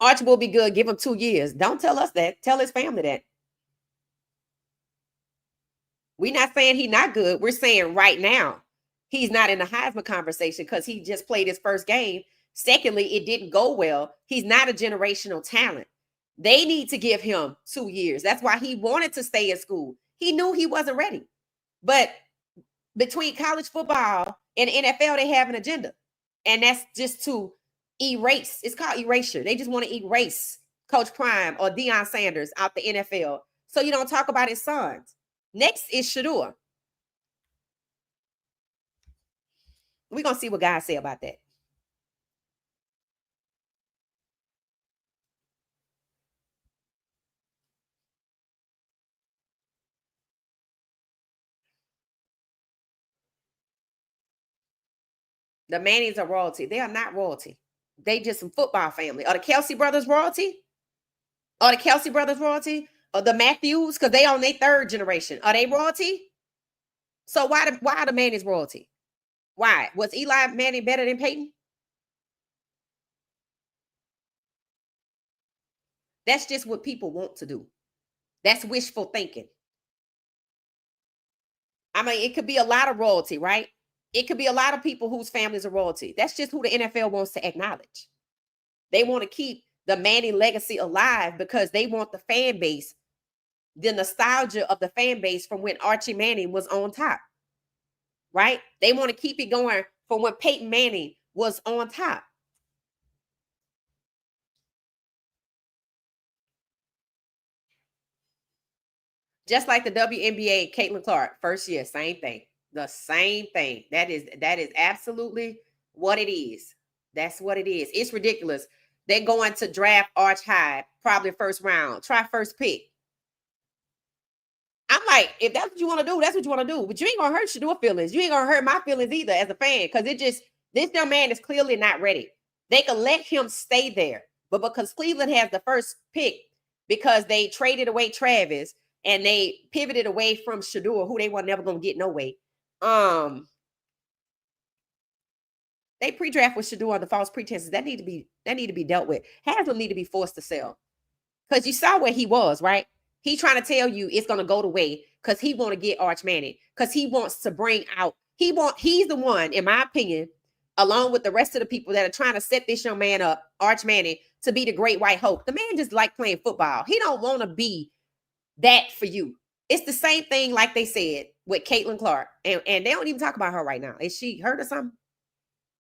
Arch will be good. Give him 2 years. Don't tell us that. Tell his family that. We're not saying he's not good. We're saying right now he's not in the Heisman conversation because he just played his first game. Secondly, it didn't go well. He's not a generational talent. They need to give him 2 years. That's why he wanted to stay in school. He knew he wasn't ready. But between college football and NFL, they have an agenda. And that's just to erase. It's called erasure. They just want to erase Coach Prime or Deion Sanders out the NFL. So you don't talk about his sons. Next is Shedeur. We're going to see what guys say about that. The Mannings are royalty. They are not royalty. They just some football family. Are the Kelsey brothers royalty? Are the Kelsey brothers royalty? Or the Matthews? Because they on their third generation. Are they royalty? So why are the Mannings royalty? Why? Was Eli Manning better than Peyton? That's just what people want to do. That's wishful thinking. I mean, it could be a lot of royalty, right? It could be a lot of people whose families are royalty. That's just who the NFL wants to acknowledge. They want to keep the Manning legacy alive because they want the fan base, the nostalgia of the fan base from when Archie Manning was on top, right? They want to keep it going from when Peyton Manning was on top. Just like the WNBA, Caitlin Clark, first year, same thing. The same thing. That is absolutely what it is. That's what it is. It's ridiculous. They're going to draft Arch High, probably first round. Try first pick. I'm like, if that's what you want to do, that's what you want to do. But you ain't gonna hurt Shedeur feelings. You ain't gonna hurt my feelings either as a fan, because this young man is clearly not ready. They could let him stay there, but because Cleveland has the first pick, because they traded away Travis and they pivoted away from Shedeur, who they were never gonna get no way. They pre-draft with Shedeur on the false pretenses. That need to be dealt with. Haslam need to be forced to sell. Because you saw where he was, right? He trying to tell you it's gonna go the way because he want to get Arch Manning, because he wants to bring out, he's the one, in my opinion, along with the rest of the people that are trying to set this young man up, Arch Manning, to be the great white hope. The man just like playing football. He don't want to be that for you. It's the same thing like they said with Caitlin Clark. And they don't even talk about her right now. Is she hurt or something?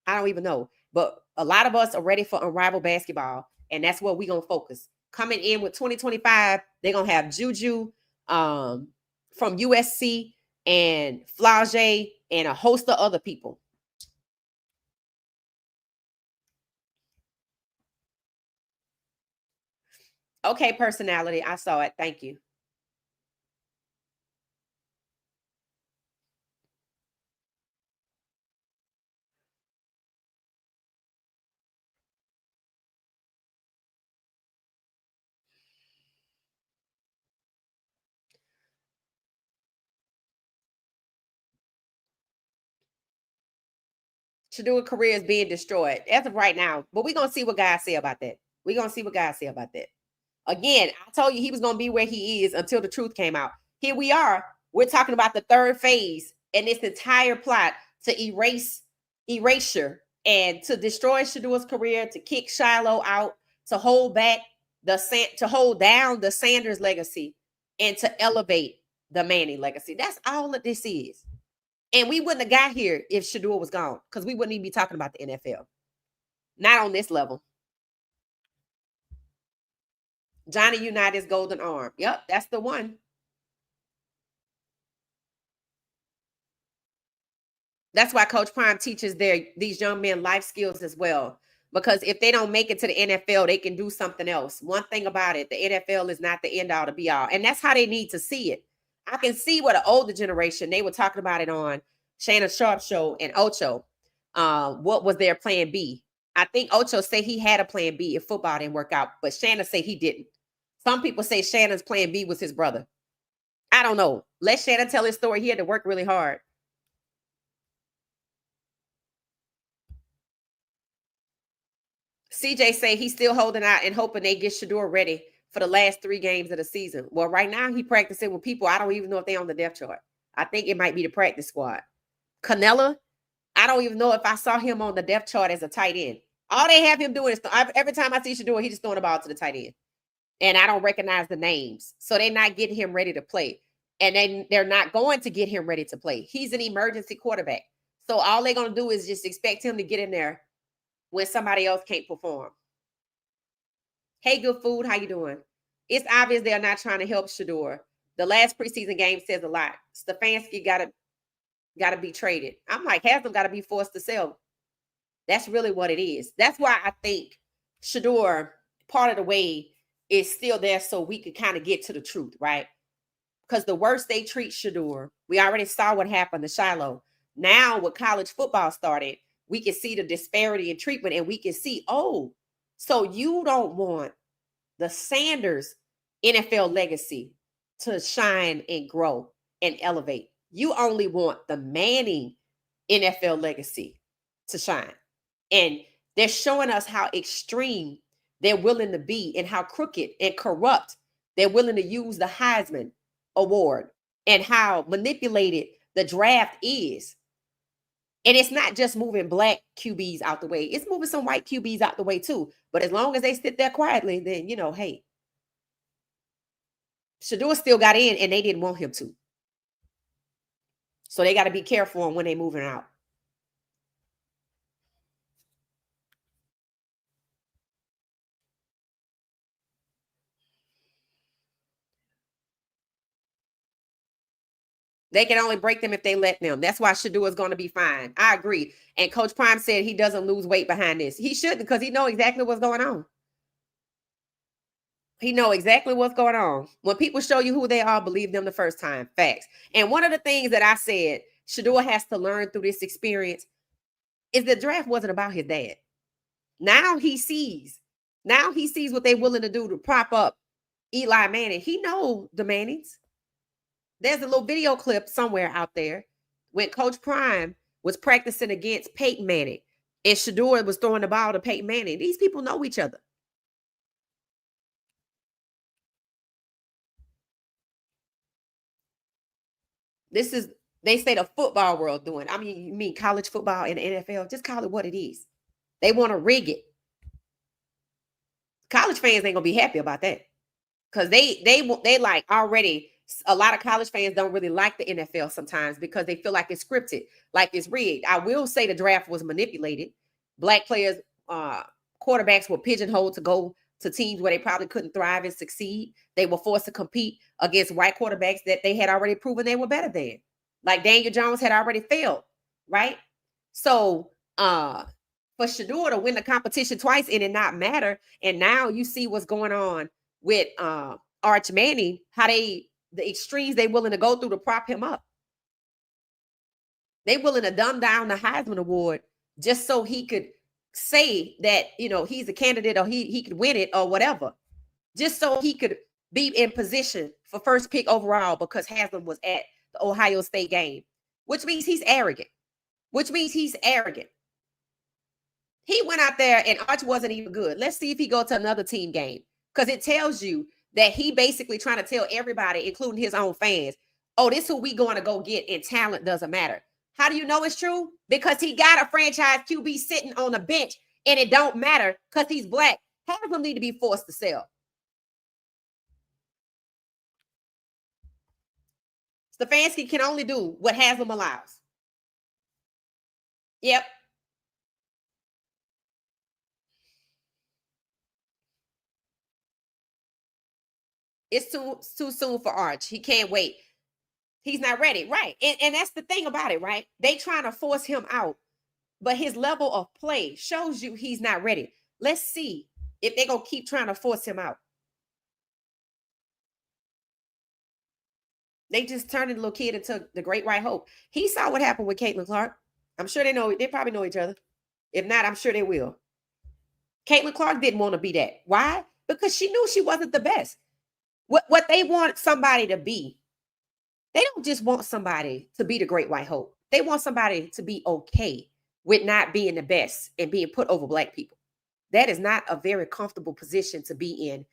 I don't even know. But a lot of us are ready for unrivaled basketball, and that's where we're going to focus. Coming in with 2025, they're going to have Juju from USC and Flage and a host of other people. Okay, personality. I saw it. Thank you. Shedeur career is being destroyed as of right now. But we're gonna see what guys say about that. We're gonna see what guys say about that. Again, I told you he was gonna be where he is until the truth came out. Here we are. We're talking about the third phase and this entire plot to erasure and to destroy Shedeur's career, to kick Shiloh out, to hold back to hold down the Sanders legacy, and to elevate the Manning legacy. That's all that this is. And we wouldn't have got here if Shedeur was gone, because we wouldn't even be talking about the NFL. Not on this level. Johnny United's golden arm. Yep, that's the one. That's why Coach Prime teaches these young men life skills as well. Because if they don't make it to the NFL, they can do something else. One thing about it, the NFL is not the end all to be all. And that's how they need to see it. I can see what an older generation, they were talking about it on Shannon Sharp show and Ocho. What was their plan B? I think Ocho said he had a plan B if football didn't work out, but Shannon said he didn't. Some people say Shannon's plan B was his brother. I don't know. Let Shannon tell his story. He had to work really hard. CJ say he's still holding out and hoping they get Shedeur ready for the last 3 games of the season. Well, right now he practicing with people. I don't even know if they're on the depth chart. I think it might be the practice squad. Canella, I don't even know if I saw him on the depth chart as a tight end. All they have him doing is every time I see Shedeur, he's just throwing the ball to the tight end. And I don't recognize the names. So they're not getting him ready to play. And they're not going to get him ready to play. He's an emergency quarterback. So all they're going to do is just expect him to get in there when somebody else can't perform. Hey, good food, how you doing? It's obvious they're not trying to help Shedeur. The last preseason game says a lot. Stefanski gotta be traded. I'm like, Haslam got to be forced to sell. That's really what it is. That's why I think Shedeur, part of the way, is still there so we could kind of get to the truth, right? Because the worse they treat Shedeur, we already saw what happened to Shiloh. Now, with college football started, we can see the disparity in treatment, and we can see, oh, so you don't want the Sanders NFL legacy to shine and grow and elevate. You only want the Manning NFL legacy to shine. And they're showing us how extreme they're willing to be and how crooked and corrupt they're willing to use the Heisman Award and how manipulated the draft is. And it's not just moving black QBs out the way. It's moving some white QBs out the way too. But as long as they sit there quietly, then, hey, Shedeur still got in and they didn't want him to. So they got to be careful on when they're moving out. They can only break them if they let them. That's why Shedeur is going to be fine. I agree. And Coach Prime said he doesn't lose weight behind this. He shouldn't, because he knows exactly what's going on. He know exactly what's going on. When people show you who they are, believe them the first time. Facts. And one of the things that I said Shedeur has to learn through this experience is the draft wasn't about his dad. Now he sees what they're willing to do to prop up Eli Manning. He know the Mannings. There's a little video clip somewhere out there when Coach Prime was practicing against Peyton Manning and Shedeur was throwing the ball to Peyton Manning. These people know each other. They say the football world doing. I mean, you mean college football and the NFL? Just call it what it is. They want to rig it. College fans ain't gonna be happy about that, because they like already. A lot of college fans don't really like the NFL sometimes because they feel like it's scripted, like it's rigged. I will say the draft was manipulated. Black players, quarterbacks were pigeonholed to go to teams where they probably couldn't thrive and succeed. They were forced to compete against white quarterbacks that they had already proven they were better than. Like Daniel Jones had already failed, right? So for Shedeur to win the competition twice and it not matter, and now you see what's going on with Arch Manning, how the extremes they willing to go through to prop him up. They willing to dumb down the Heisman Award just so he could say that, he's a candidate or he could win it or whatever. Just so he could be in position for first pick overall because Haslam was at the Ohio State game, which means he's arrogant. He went out there and Arch wasn't even good. Let's see if he go to another team game, because it tells you that he basically trying to tell everybody, including his own fans, oh, this is who we going to go get, and talent doesn't matter. How do you know it's true? Because he got a franchise QB sitting on the bench, and it don't matter because he's black. Haslam need to be forced to sell. Stefanski can only do what Haslam allows. Yep. It's too soon for Arch. He can't wait. He's not ready, right? And that's the thing about it, right? They trying to force him out, but his level of play shows you he's not ready. Let's see if they're gonna keep trying to force him out. They just turned the little kid into the great white hope. He saw what happened with Caitlin Clark. I'm sure they probably know each other. If not, I'm sure they will. Caitlin Clark didn't want to be that. Why? Because she knew she wasn't the best. What they want somebody to be, they don't just want somebody to be the great white hope. They want somebody to be okay with not being the best and being put over black people. That is not a very comfortable position to be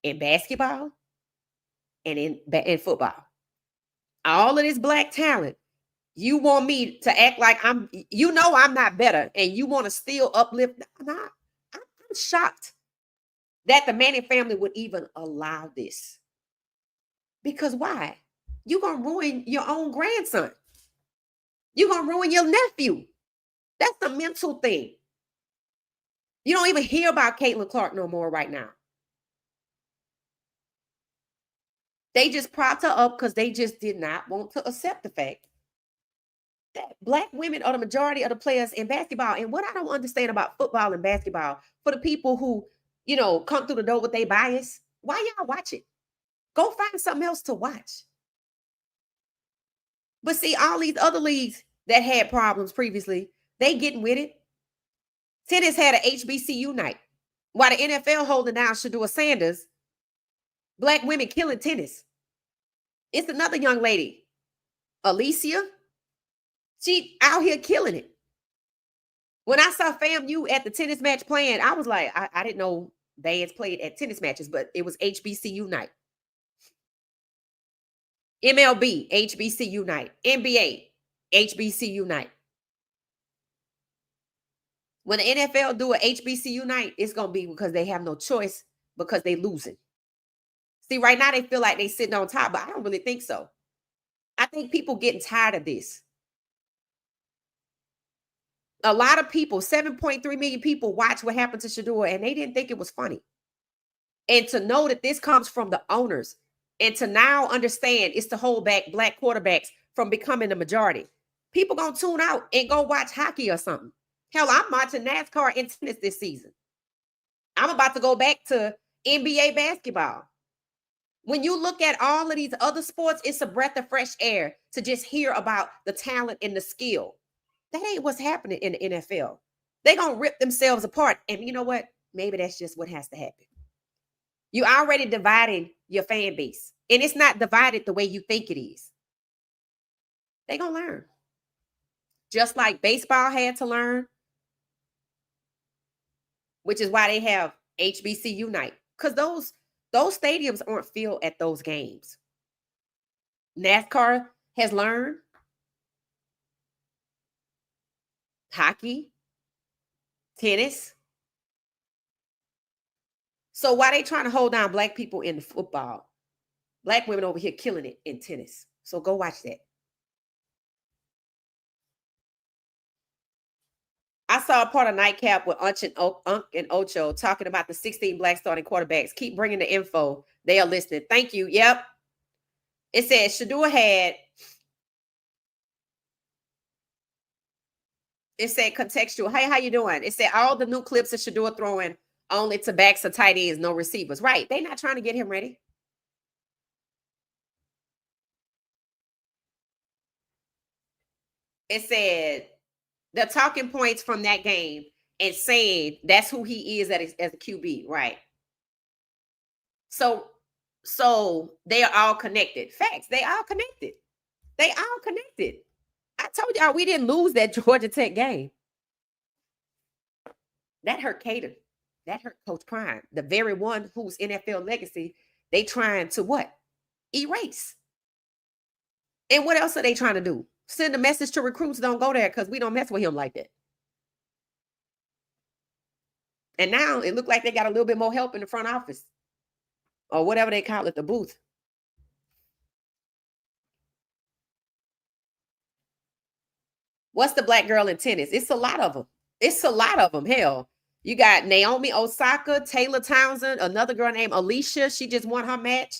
in basketball and in football. All of this black talent, you want me to act like I'm not better, and you want to still uplift. I'm shocked that the Manning family would even allow this. Because why? You're going to ruin your own grandson. You're going to ruin your nephew. That's a mental thing. You don't even hear about Caitlin Clark no more right now. They just propped her up because they just did not want to accept the fact that black women are the majority of the players in basketball. And what I don't understand about football and basketball, for the people who, come through the door with their bias, why y'all watch it? Go find something else to watch. But see, all these other leagues that had problems previously, they getting with it. Tennis had an HBCU night. While the NFL holding down Shedeur Sanders, black women killing tennis. It's another young lady, Alicia. She out here killing it. When I saw FAMU at the tennis match playing, I was like, I didn't know they had played at tennis matches, but it was HBCU night. MLB, HBCU night. NBA, HBCU night. When the NFL do an HBCU night, it's going to be because they have no choice because they losing. See, right now they feel like they sitting on top, but I don't really think so. I think people getting tired of this. A lot of people, 7.3 million people watch what happened to Shedeur, and they didn't think it was funny. And to know that this comes from the owners, and to now understand it's to hold back black quarterbacks from becoming the majority. People gonna tune out and go watch hockey or something. Hell, I'm watching NASCAR and tennis this season. I'm about to go back to NBA basketball. When you look at all of these other sports, it's a breath of fresh air to just hear about the talent and the skill. That ain't what's happening in the NFL. They're going to rip themselves apart. And you know what? Maybe that's just what has to happen. You already dividing your fan base. And it's not divided the way you think it is. They're going to learn. Just like baseball had to learn, which is why they have HBCU night. Because those stadiums aren't filled at those games. NASCAR has learned. Hockey, tennis. So why they trying to hold down black people in the football? Black women over here killing it in tennis. So go watch that. I saw a part of Nightcap with Unc and Ocho talking about the 16 black starting quarterbacks. Keep bringing the info. They are listening. Thank you. Yep. It says Shedeur had. It said contextual. Hey, how you doing? It said all the new clips of Shedeur throwing only to backs or tight ends, no receivers. Right. They're not trying to get him ready. It said the talking points from that game and saying that's who he is as a QB. Right. So they are all connected. Facts. They all connected. They all connected. I told y'all we didn't lose that Georgia Tech game. That hurt Cater. That hurt Coach Prime. The very one whose NFL legacy they trying to what? Erase. And what else are they trying to do? Send a message to recruits, don't go there because we don't mess with him like that. And now it looked like they got a little bit more help in the front office. Or whatever they call it, the booth. What's the black girl in tennis? It's a lot of them. It's a lot of them. Hell, you got Naomi Osaka, Taylor Townsend, another girl named Alicia. She just won her match.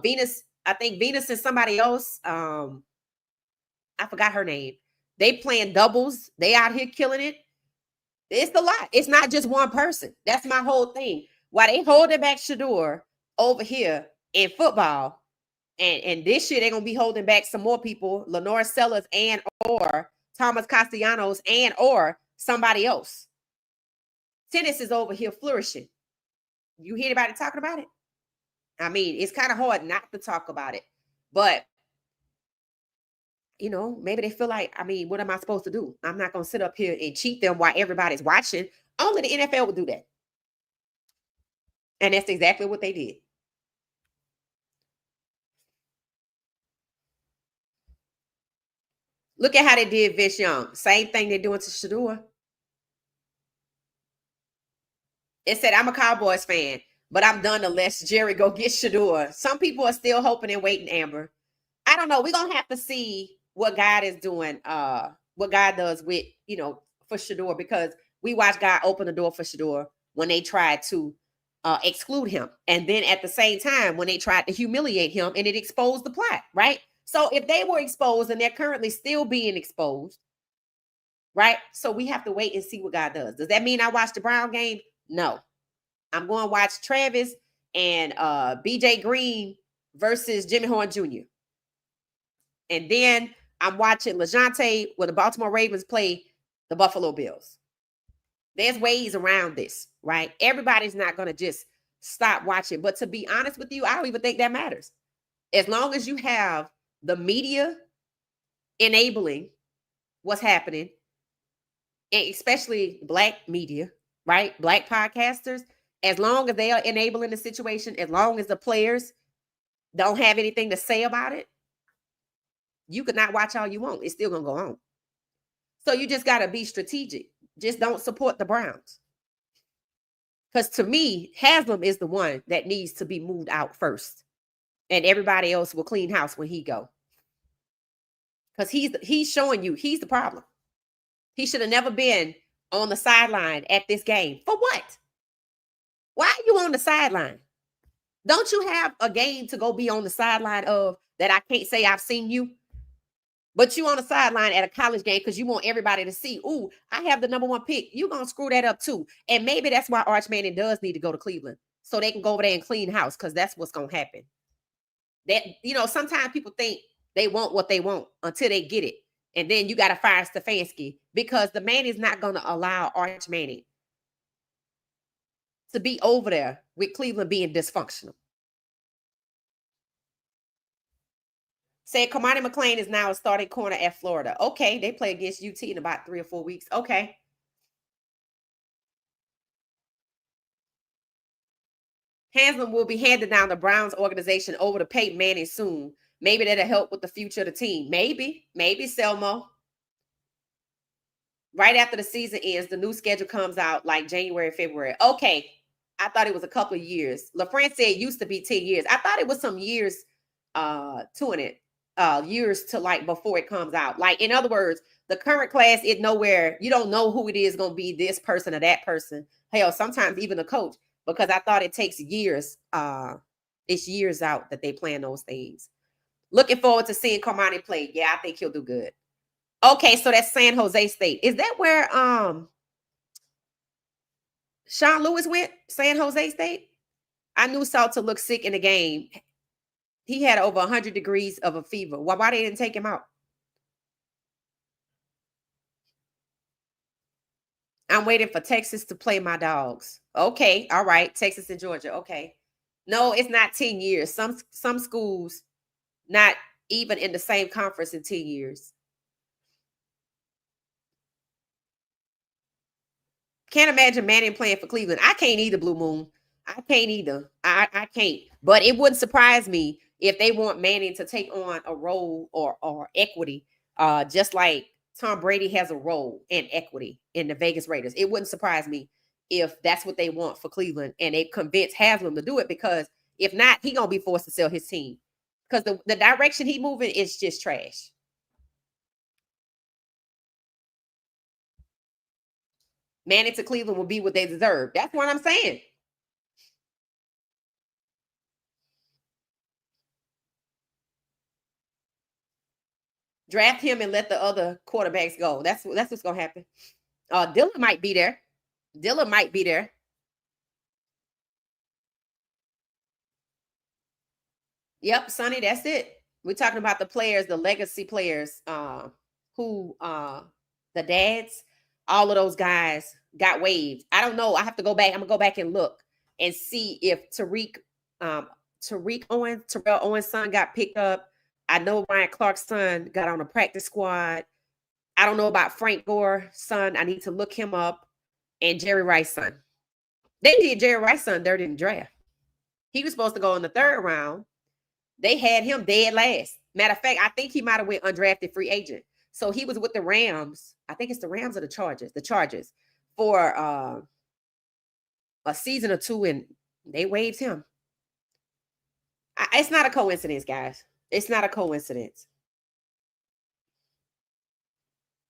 Venus I think Venus and somebody else. I forgot her name. They playing doubles. They out here killing it. It's a lot. It's not just one person. That's my whole thing. Why they holding back Shedeur over here in football, and this year they're gonna be holding back some more people, Lenore Sellers and or Thomas Castellanos and or somebody else. Tennis is over here flourishing. You hear anybody talking about it? I mean, it's kind of hard not to talk about it, but maybe they feel like, I mean, what am I supposed to do? I'm not gonna sit up here and cheat them while everybody's watching. Only the NFL would do that. And that's exactly what they did. Look at how they did Vince Young. Same thing they're doing to Shedeur. It said, I'm a Cowboys fan, but I'm done unless Jerry go get Shedeur. Some people are still hoping and waiting, Amber. I don't know. We're going to have to see what God is doing, what God does with, for Shedeur, because we watched God open the door for Shedeur when they tried to exclude him. And then at the same time, when they tried to humiliate him, and it exposed the plot, right? So if they were exposed and they're currently still being exposed, right? So we have to wait and see what God does. Does that mean I watch the Brown game? No. I'm going to watch Travis and BJ Green versus Jimmy Horn Jr. And then I'm watching LeJohntay when the Baltimore Ravens play the Buffalo Bills. There's ways around this, right? Everybody's not going to just stop watching. But to be honest with you, I don't even think that matters. As long as you have the media enabling what's happening, and especially Black media, right? Black podcasters, as long as they are enabling the situation, as long as the players don't have anything to say about it, you could not watch all you want. It's still going to go on. So you just got to be strategic. Just don't support the Browns. Because to me, Haslam is the one that needs to be moved out first. And everybody else will clean house when he go. Because he's showing you he's the problem. He should have never been on the sideline at this game. For what? Why are you on the sideline? Don't you have a game to go be on the sideline of that I can't say I've seen you? But you on the sideline at a college game because you want everybody to see, ooh, I have the number 1 pick. You're going to screw that up too. And maybe that's why Arch Manning does need to go to Cleveland. So they can go over there and clean house, because that's what's going to happen. That, sometimes people think they want what they want until they get it. And then you got to fire Stefanski, because the man is not going to allow Arch Manning to be over there with Cleveland being dysfunctional. Said Kamani McLean is now a starting corner at Florida. Okay, they play against UT in about 3 or 4 weeks. Okay. Haslam will be handing down the Browns organization over to Peyton Manning soon. Maybe that'll help with the future of the team. Maybe, Selmo. Right after the season ends, the new schedule comes out like January, February. Okay. I thought it was a couple of years. LaFrance said it used to be 10 years. I thought it was some years to it. Years to like before it comes out. Like, in other words, the current class is nowhere. You don't know who it is going to be, this person or that person. Hell, sometimes even a coach, because I thought it takes years. It's years out that they plan those things. Looking forward to seeing Carmani play. Yeah, I think he'll do good. Okay, so that's San Jose State. Is that where Sean Lewis went? San Jose State? I knew Salter looked sick in the game. He had over 100 degrees of a fever. Why they didn't take him out? I'm waiting for Texas to play my dogs. Okay, all right. Texas and Georgia. Okay. No, it's not 10 years. Some schools not even in the same conference in 10 years. Can't imagine Manning playing for Cleveland. I can't either, Blue Moon. I can't either. I can't. But it wouldn't surprise me if they want Manning to take on a role or equity, just like Tom Brady has a role in equity in the Vegas Raiders. It wouldn't surprise me if that's what they want for Cleveland, and they convince Haslam to do it, because if not, he gonna be forced to sell his team, because the direction he moving is just trash. Manning to Cleveland will be what they deserve. That's what I'm saying. Draft him and let the other quarterbacks go. That's what's gonna happen. Dillon might be there. Dillon might be there. Yep, Sonny, that's it. We're talking about the players, the legacy players, who the dads, all of those guys got waived. I don't know. I have to go back. I'm gonna go back and look and see if Terrell Owens' son got picked up. I know Ryan Clark's son got on a practice squad. I don't know about Frank Gore's son. I need to look him up. And Jerry Rice's son. They did Jerry Rice's son dirty in the draft. He was supposed to go in the 3rd round. They had him dead last. Matter of fact, I think he might have went undrafted free agent. So he was with the Rams. I think it's the Rams or the Chargers. The Chargers for a season or two, and they waived him. It's not a coincidence, guys. It's not a coincidence.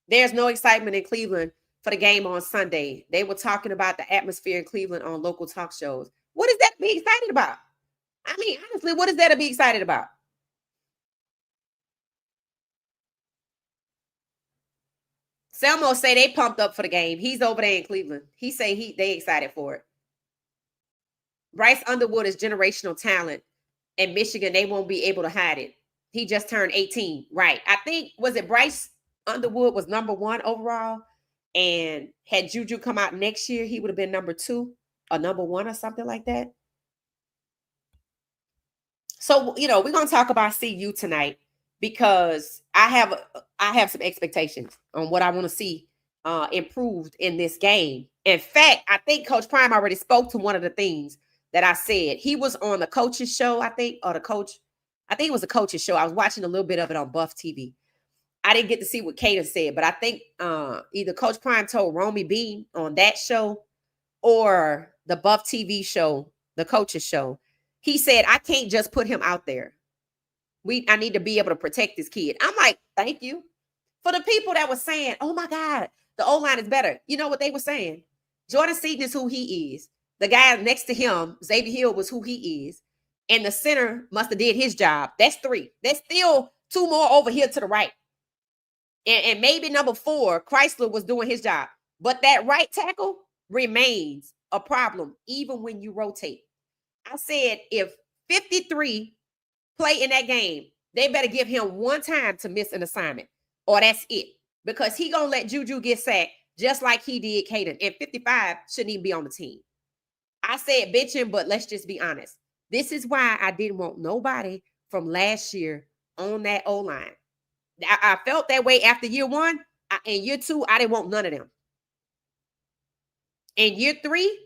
There's no excitement in Cleveland for the game on Sunday. They were talking about the atmosphere in Cleveland on local talk shows. What is that to be excited about? I mean, honestly, what is there to be excited about? Selmo say they pumped up for the game. He's over there in Cleveland. He say they excited for it. Bryce Underwood is generational talent. In Michigan, they won't be able to hide it. He just turned 18. Right. I think, was it Bryce Underwood was number 1 overall? And had Juju come out next year, he would have been number 2 or number 1 or something like that. So, we're going to talk about CU tonight because I have some expectations on what I want to see improved in this game. In fact, I think Coach Prime already spoke to one of the things that I said. He was on the coach's show, I think it was a coach's show. I was watching a little bit of it on Buff TV. I didn't get to see what Caden said, but I think either Coach Prime told Romy Bean on that show or the Buff TV show, the coach's show. He said, I can't just put him out there. I need to be able to protect this kid. I'm like, thank you. For the people that were saying, oh my God, the O-line is better. You know what they were saying? Jordan Seaton is who he is. The guy next to him, Xavier Hill, was who he is. And the center must have did his job. That's 3. There's still 2 more over here to the right. And maybe number 4, Chrysler was doing his job. But that right tackle remains a problem even when you rotate. I said if 53 play in that game, they better give him 1 time to miss an assignment. Or that's it. Because he going to let Juju get sacked just like he did Caden. And 55 shouldn't even be on the team. I said bitching, but let's just be honest. This is why I didn't want nobody from last year on that O-line. I felt that way after year 1. In year 2, I didn't want none of them. In year 3,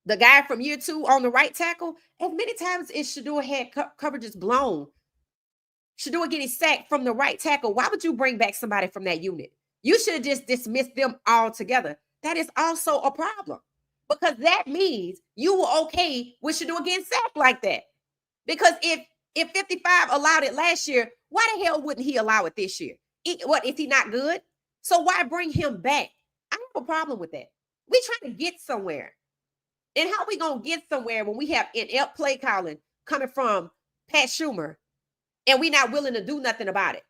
the guy from year 2 on the right tackle, as many times as Shedeur had coverages blown, Shedeur getting sacked from the right tackle, why would you bring back somebody from that unit? You should have just dismissed them altogether. That is also a problem. Because that means you were okay with Shedeur getting sacked like that. Because if 55 allowed it last year, why the hell wouldn't he allow it this year? What, is he not good? So why bring him back? I have a problem with that. We're trying to get somewhere. And how we going to get somewhere when we have inept play calling coming from Pat Schumer and we not willing to do nothing about it?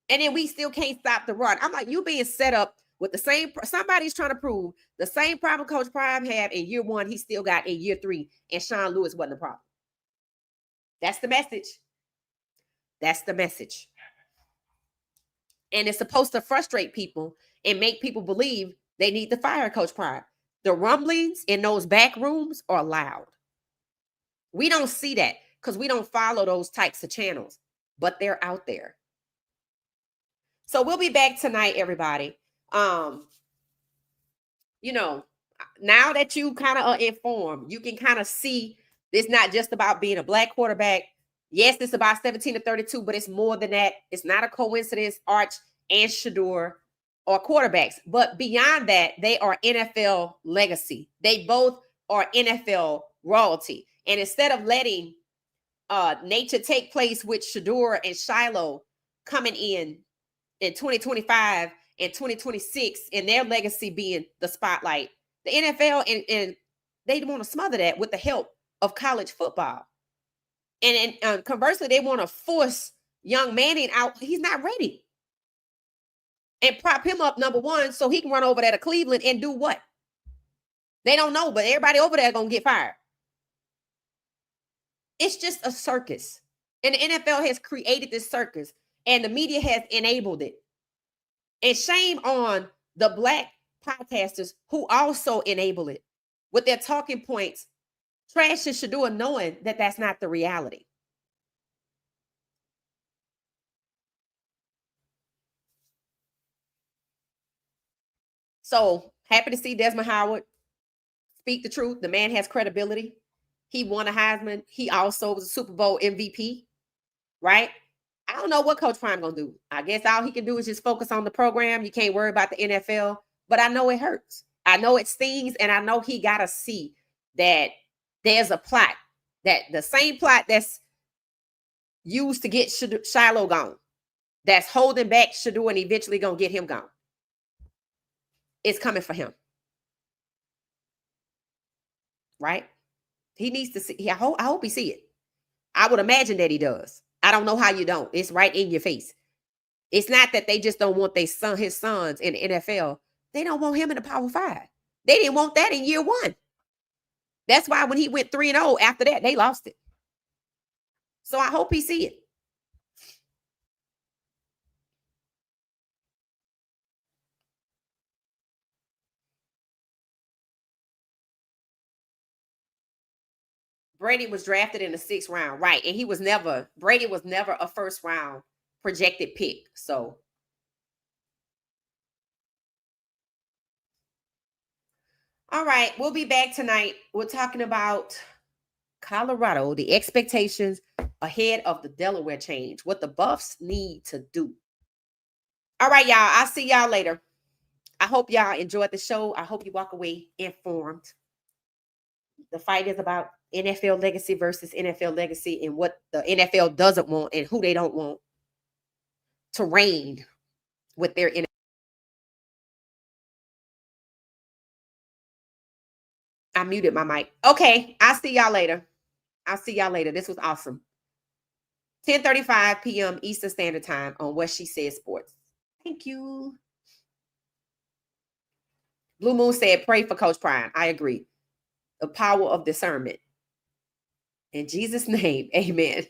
And then we still can't stop the run. I'm like, you being set up with the same, somebody's trying to prove the same problem Coach Prime had in year 1, he still got in year 3, and Sean Lewis wasn't the problem. That's the message. That's the message. And it's supposed to frustrate people and make people believe they need to fire Coach Prime. The rumblings in those back rooms are loud. We don't see that because we don't follow those types of channels, but they're out there. So we'll be back tonight, everybody. Now that you kind of are informed, you can kind of see it's not just about being a black quarterback. Yes, it's about 17-32, but it's more than that. It's not a coincidence. Arch and Shedeur are quarterbacks. But beyond that, they are NFL legacy. They both are NFL royalty. And instead of letting nature take place with Shedeur and Shiloh coming in 2025 and 2026 and their legacy being the spotlight, the NFL and they want to smother that with the help of college football. And conversely, they want to force young Manning out. He's not ready. And prop him up number one so he can run over there to Cleveland and do what? They don't know, but everybody over there going to get fired. It's just a circus. And the NFL has created this circus, and the media has enabled it. And shame on the Black podcasters who also enable it with their talking points, trash and Shedeur, knowing that that's not the reality. So happy to see Desmond Howard speak the truth. The man has credibility. He won a Heisman. He also was a Super Bowl MVP, right? I don't know what Coach Prime gonna do. I guess all he can do is just focus on the program. You can't worry about the NFL. But I know it hurts. I know it stings, and I know he gotta see that there's a plot, that the same plot that's used to get Shiloh gone, that's holding back Shedeur and eventually gonna get him gone. It's coming for him, right? He needs to see. I hope he see it. I would imagine that he does. I don't know how you don't. It's right in your face. It's not that they just don't want his sons in the NFL. They don't want him in the Power 5. They didn't want that in year one. That's why when he went 3-0 after that, they lost it. So I hope he see it. Brady was drafted in the 6th round, right? And Brady was never a first round projected pick. So all right, we'll be back tonight. We're talking about Colorado, the expectations ahead of the Delaware change, what the Buffs need to do. All right, y'all. I'll see y'all later. I hope y'all enjoyed the show. I hope you walk away informed. The fight is about NFL legacy versus NFL legacy and what the NFL doesn't want and who they don't want to reign with their NFL. I muted my mic. Okay, I'll see y'all later. This was awesome. 10:35 p.m. Eastern Standard Time on What She Said Sports. Thank you. Blue Moon said, pray for Coach Prime. I agree. The power of discernment. In Jesus' name, amen.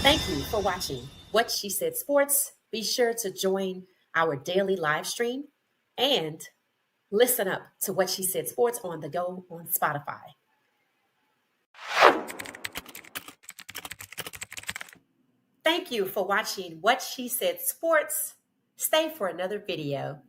Thank you for watching What She Said Sports. Be sure to join our daily live stream and listen up to What She Said Sports on the go on Spotify. Thank you for watching What She Said Sports. Stay for another video.